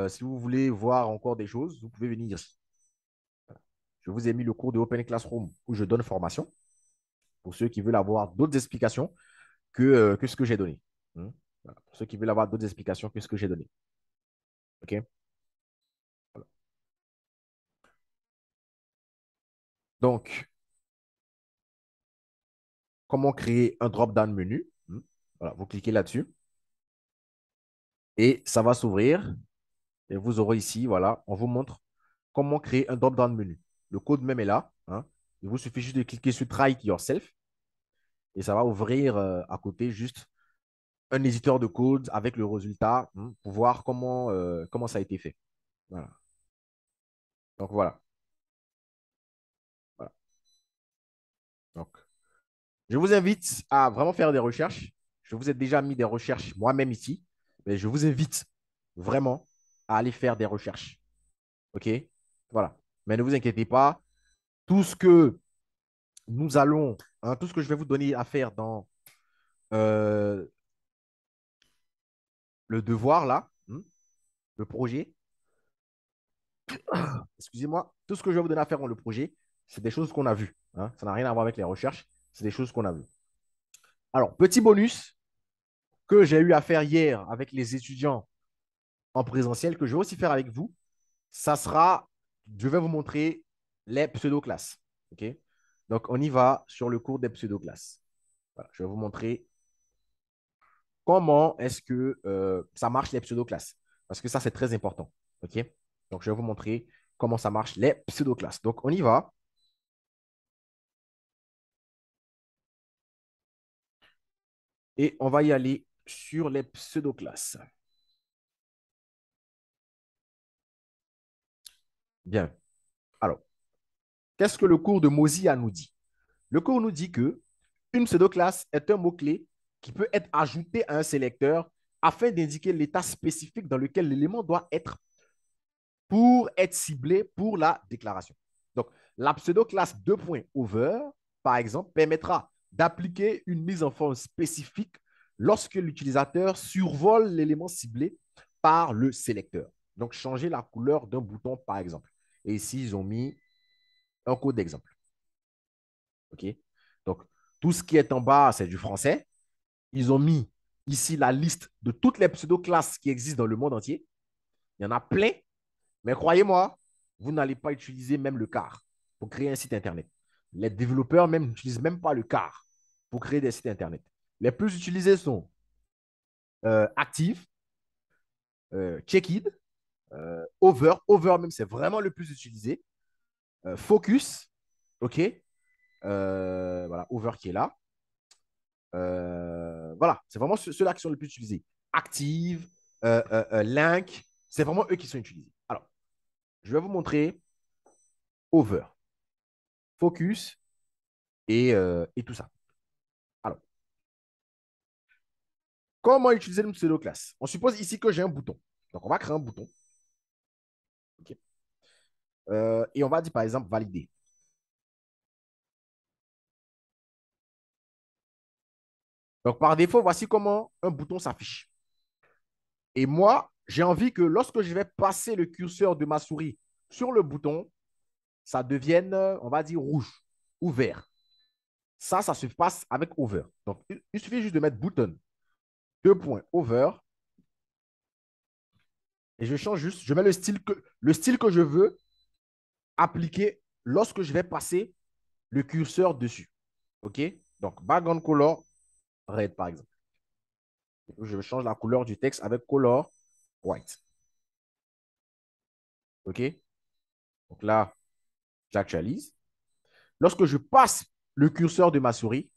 si vous voulez voir encore des choses, vous pouvez venir ici. Je vous ai mis le cours de Open Classroom où je donne formation pour ceux qui veulent avoir d'autres explications que ce que j'ai donné. Voilà. Pour ceux qui veulent avoir d'autres explications que ce que j'ai donné. OK? Voilà. Donc, comment créer un drop-down menu? Voilà, vous cliquez là-dessus et ça va s'ouvrir. Et vous aurez ici, voilà, on vous montre comment créer un drop-down menu. Le code même est là. Il vous suffit juste de cliquer sur Try it yourself et ça va ouvrir à côté juste un éditeur de code avec le résultat pour voir comment ça a été fait. Voilà. Donc voilà. Voilà. Donc, je vous invite à vraiment faire des recherches. Je vous ai déjà mis des recherches moi-même ici, mais je vous invite vraiment à aller faire des recherches. OK? Voilà. Mais ne vous inquiétez pas, tout ce que nous allons, tout ce que je vais vous donner à faire dans euh, le devoir là, le projet, excusez-moi, tout ce que je vais vous donner à faire dans le projet, c'est des choses qu'on a vues. Ça n'a rien à voir avec les recherches, c'est des choses qu'on a vues. Alors, petit bonus que j'ai eu à faire hier avec les étudiants en présentiel, que je vais aussi faire avec vous, ça sera, je vais vous montrer les pseudo-classes. OK? Donc, on y va sur le cours des pseudo-classes. Voilà, je vais vous montrer comment est-ce que ça marche les pseudo-classes. Parce que ça, c'est très important. OK? Donc, je vais vous montrer comment ça marche les pseudo-classes. Donc, on y va. Et on va y aller sur les pseudo-classes. Bien. Alors, qu'est-ce que le cours de Mozilla nous dit? Le cours nous dit que une pseudo-classe est un mot-clé qui peut être ajouté à un sélecteur afin d'indiquer l'état spécifique dans lequel l'élément doit être pour être ciblé pour la déclaration. Donc, la pseudo-classe 2.over, par exemple, permettra d'appliquer une mise en forme spécifique lorsque l'utilisateur survole l'élément ciblé par le sélecteur. Donc, changer la couleur d'un bouton, par exemple. Et ici, ils ont mis un code d'exemple. OK? Donc, tout ce qui est en bas, c'est du français. Ils ont mis ici la liste de toutes les pseudo-classes qui existent dans le monde entier. Il y en a plein. Mais croyez-moi, vous n'allez pas utiliser même le car pour créer un site Internet. Les développeurs même n'utilisent même pas le car pour créer des sites Internet. Les plus utilisés sont Active, Checkid, Over. Over même, c'est vraiment le plus utilisé. Focus, OK. Voilà, Over qui est là. Voilà, c'est vraiment ceux-là qui sont les plus utilisés. Active, Link, c'est vraiment eux qui sont utilisés. Alors, je vais vous montrer Over, Focus et tout ça. Alors, comment utiliser une pseudo-classe? On suppose ici que j'ai un bouton. Donc, on va créer un bouton. OK. Et on va dire, par exemple, valider. Donc, par défaut, voici comment un bouton s'affiche. Et moi, j'ai envie que lorsque je vais passer le curseur de ma souris sur le bouton, ça devienne, on va dire, rouge ou vert. Ça se passe avec over. Donc, il suffit juste de mettre button, deux points, over, et je change juste, je mets le style que je veux appliquer lorsque je vais passer le curseur dessus. OK? Donc, background color, red, par exemple. Je change la couleur du texte avec color white. OK? Donc là, j'actualise. Lorsque je passe le curseur de ma souris,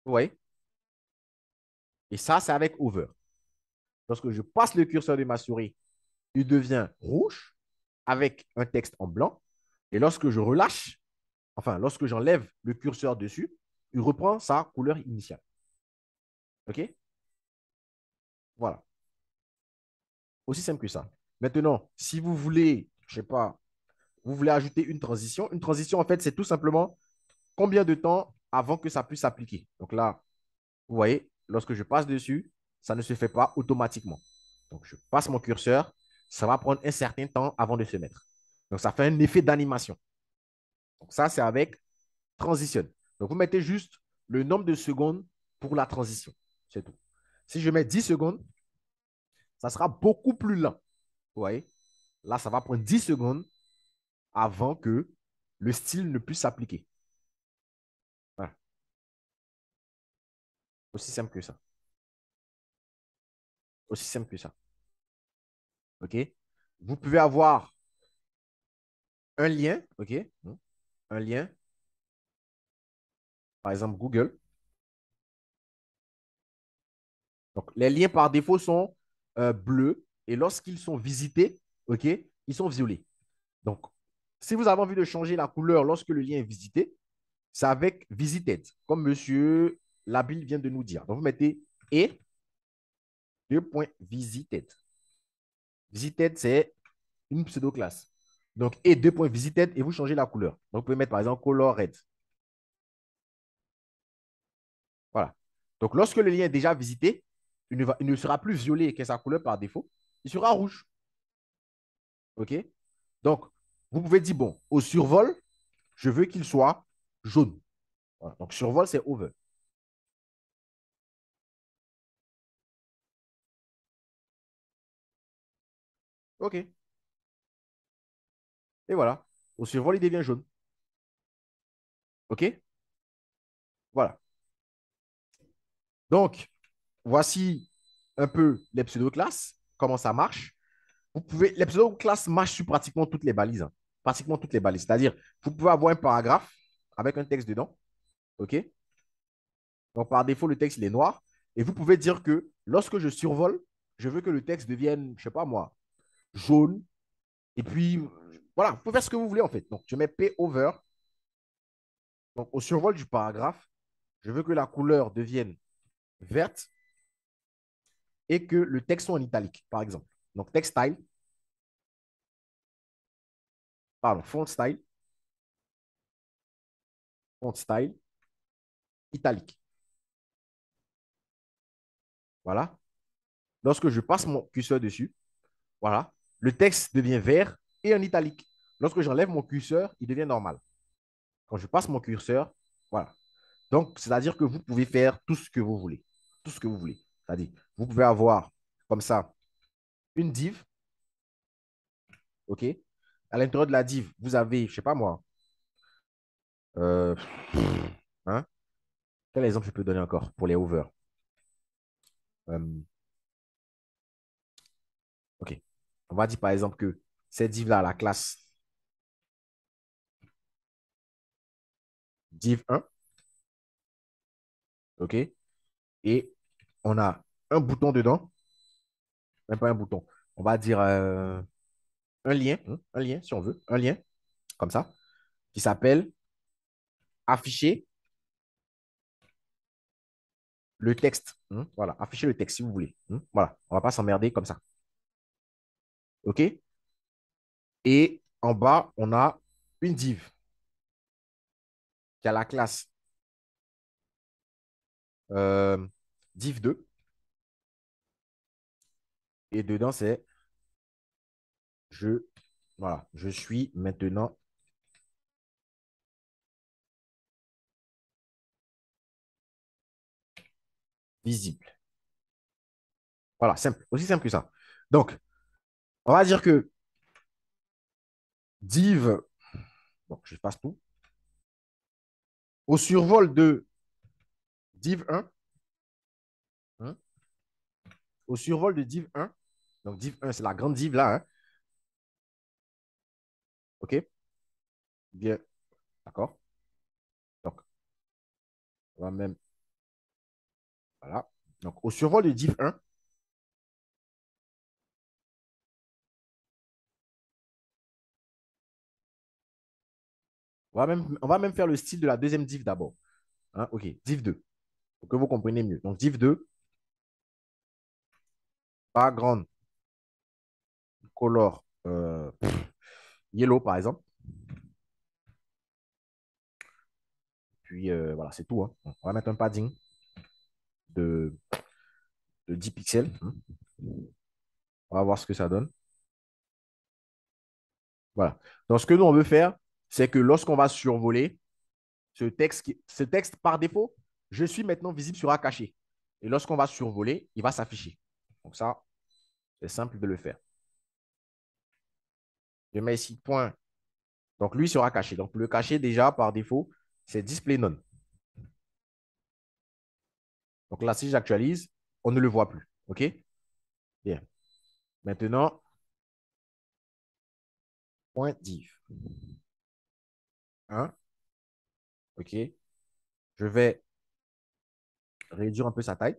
vous voyez, et ça, c'est avec over. Lorsque je passe le curseur de ma souris, il devient rouge avec un texte en blanc. Et lorsque je relâche, enfin, lorsque j'enlève le curseur dessus, il reprend sa couleur initiale. OK? Voilà. Aussi simple que ça. Maintenant, si vous voulez, je ne sais pas, vous voulez ajouter une transition, en fait, c'est tout simplement combien de temps avant que ça puisse s'appliquer. Donc là, vous voyez, lorsque je passe dessus, ça ne se fait pas automatiquement. Donc, je passe mon curseur, ça va prendre un certain temps avant de se mettre. Donc, ça fait un effet d'animation. Donc, ça, c'est avec transition. Donc, vous mettez juste le nombre de secondes pour la transition. C'est tout. Si je mets 10 secondes, ça sera beaucoup plus lent. Vous voyez? Là, ça va prendre 10 secondes avant que le style ne puisse s'appliquer. Voilà. Aussi simple que ça. Aussi simple que ça. OK? Vous pouvez avoir un lien, OK? Un lien, par exemple Google. Donc, les liens par défaut sont bleus et lorsqu'ils sont visités, OK, ils sont violets. Donc, si vous avez envie de changer la couleur lorsque le lien est visité, c'est avec visited, comme monsieur Labil vient de nous dire. Donc, vous mettez et deux points visited. Visited, c'est une pseudo-classe. Donc, et deux points visited et vous changez la couleur. Donc, vous pouvez mettre par exemple color red. Voilà. Donc, lorsque le lien est déjà visité, il ne sera plus violet que sa couleur par défaut. Il sera rouge. OK? Donc, vous pouvez dire, bon, au survol, je veux qu'il soit jaune. Voilà. Donc, survol, c'est over. OK. Et voilà. Au survol, il devient jaune. OK? Voilà. Donc, voici un peu les pseudo-classes, comment ça marche. Les pseudo-classes marchent sur pratiquement toutes les balises, hein. Pratiquement toutes les balises. C'est-à-dire, vous pouvez avoir un paragraphe avec un texte dedans. OK? Donc, par défaut, le texte, il est noir. Et vous pouvez dire que lorsque je survole, je veux que le texte devienne, je ne sais pas moi, jaune. Et puis, voilà, vous pouvez faire ce que vous voulez en fait. Donc, je mets P over. Donc, au survol du paragraphe, je veux que la couleur devienne verte et que le texte soit en italique, par exemple. Donc, text style, pardon, font style, italique. Voilà. Lorsque je passe mon curseur dessus, voilà, le texte devient vert et en italique. Lorsque j'enlève mon curseur, il devient normal. Quand je passe mon curseur, voilà. Donc, c'est-à-dire que vous pouvez faire tout ce que vous voulez. Tout ce que vous voulez. C'est-à-dire, vous pouvez avoir comme ça une div, OK? À l'intérieur de la div, vous avez, je ne sais pas moi, euh, hein? Quel exemple je peux donner encore pour les over? Euh, OK. On va dire par exemple que cette div-là, la classe div 1, OK? Et on a un bouton dedans, même pas un bouton, on va dire un lien, hein, un lien si on veut, un lien, comme ça, qui s'appelle afficher le texte, hein. Voilà, afficher le texte si vous voulez, hein. Voilà, on ne va pas s'emmerder comme ça. OK? Et en bas, on a une div qui a la classe euh, div 2. Et dedans, c'est je Voilà, je suis maintenant visible. Voilà, simple, aussi simple que ça. Donc, on va dire que div, bon, je passe tout, au survol de div 1, hein, au survol de div 1, donc div 1, c'est la grande div là, hein, OK? Bien, d'accord. Donc, on va même, voilà. Donc, au survol de div 1, on va même faire le style de la deuxième div d'abord. Hein, OK, div 2, pour que vous compreniez mieux. Donc, div 2, background color yellow, par exemple. Puis, voilà, c'est tout, hein. On va mettre un padding de, de 10 pixels, hein. On va voir ce que ça donne. Voilà. Donc, ce que nous, on veut faire, c'est que lorsqu'on va survoler ce texte, par défaut, je suis maintenant visible sur A caché. Et lorsqu'on va survoler, il va s'afficher. Donc, ça, c'est simple de le faire. Je mets ici point. Donc, lui sera caché. Donc, le caché, déjà, par défaut, c'est display none. Donc, là, si j'actualise, on ne le voit plus. OK? Bien. Maintenant, point div 1. OK? Je vais réduire un peu sa taille,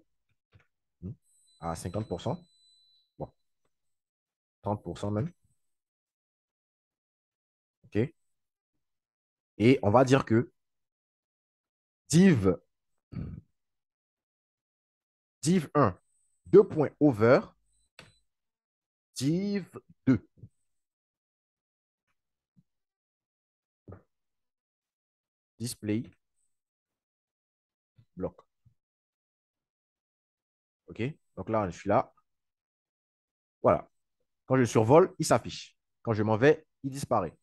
à 50%. Bon, 30% même. OK? Et on va dire que div, div 1, 2 points over, div 2. Display block. OK? Donc là, je suis là. Voilà. Quand je survole, il s'affiche. Quand je m'en vais, il disparaît.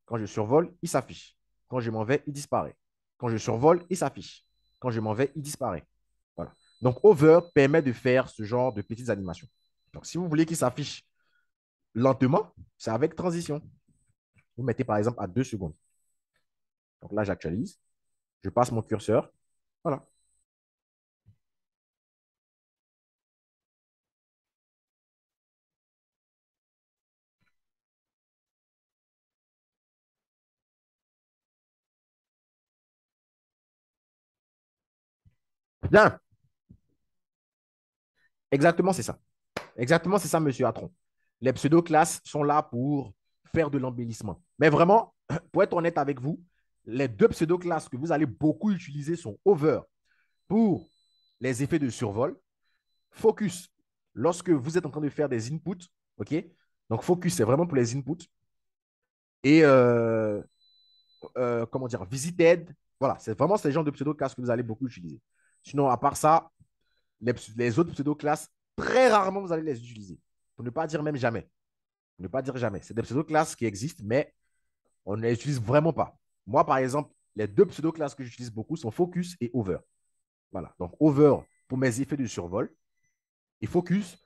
Quand je survole, il s'affiche. Quand je m'en vais, il disparaît. Quand je survole, il s'affiche. Quand je m'en vais, il disparaît. Voilà. Donc, Over permet de faire ce genre de petites animations. Donc, si vous voulez qu'il s'affiche lentement, c'est avec transition. Vous mettez par exemple à 2 secondes. Donc là, j'actualise. Je passe mon curseur. Voilà. Bien. Exactement, c'est ça. Exactement, c'est ça, monsieur Atron. Les pseudo-classes sont là pour faire de l'embellissement. Mais vraiment, pour être honnête avec vous, les deux pseudo-classes que vous allez beaucoup utiliser sont Over pour les effets de survol, Focus lorsque vous êtes en train de faire des inputs. OK? Donc, Focus, c'est vraiment pour les inputs. Et comment dire, Visited. Voilà, c'est vraiment ces genres de pseudo-classes que vous allez beaucoup utiliser. Sinon, à part ça, les autres pseudo-classes, très rarement vous allez les utiliser. Pour ne pas dire même jamais. Pour ne pas dire jamais. C'est des pseudo-classes qui existent, mais on ne les utilise vraiment pas. Moi, par exemple, les deux pseudo-classes que j'utilise beaucoup sont Focus et Over. Voilà. Donc, Over pour mes effets de survol et Focus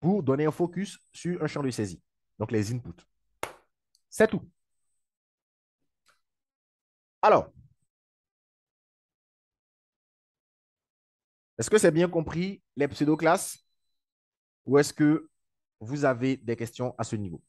pour donner un focus sur un champ de saisie. Donc, les inputs. C'est tout. Alors, est-ce que c'est bien compris les pseudo-classes ou est-ce que vous avez des questions à ce niveau?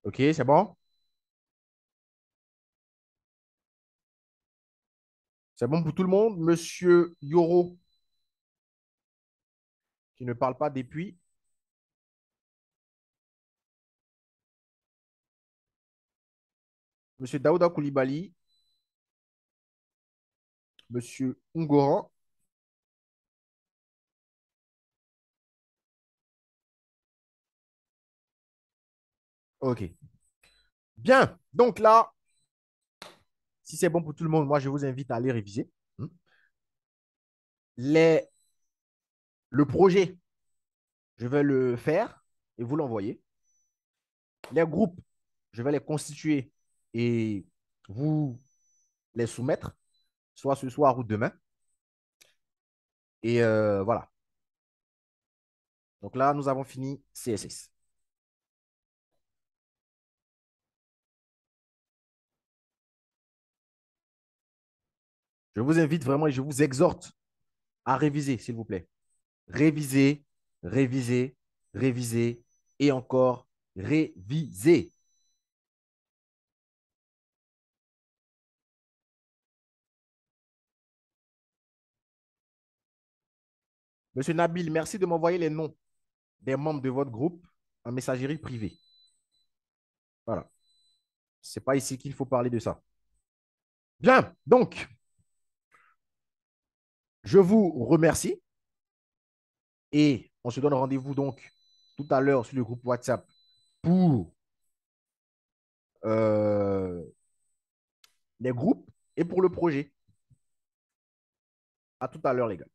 OK, c'est bon? C'est bon pour tout le monde? Monsieur Yoro, qui ne parle pas depuis. Monsieur Daouda Koulibaly, Monsieur Ungoran. OK. Bien. Donc là, si c'est bon pour tout le monde, moi, je vous invite à aller réviser. Hmm. Les, le projet, je vais le faire et vous l'envoyer. Les groupes, je vais les constituer et vous les soumettre, soit ce soir ou demain. Et voilà. Donc là, nous avons fini CSS. Je vous invite vraiment et je vous exhorte à réviser, s'il vous plaît. Réviser, réviser, réviser et encore réviser. Monsieur Nabil, merci de m'envoyer les noms des membres de votre groupe en messagerie privée. Voilà. C'est pas ici qu'il faut parler de ça. Bien, donc, je vous remercie et on se donne rendez-vous donc tout à l'heure sur le groupe WhatsApp pour euh, les groupes et pour le projet. À tout à l'heure, les gars.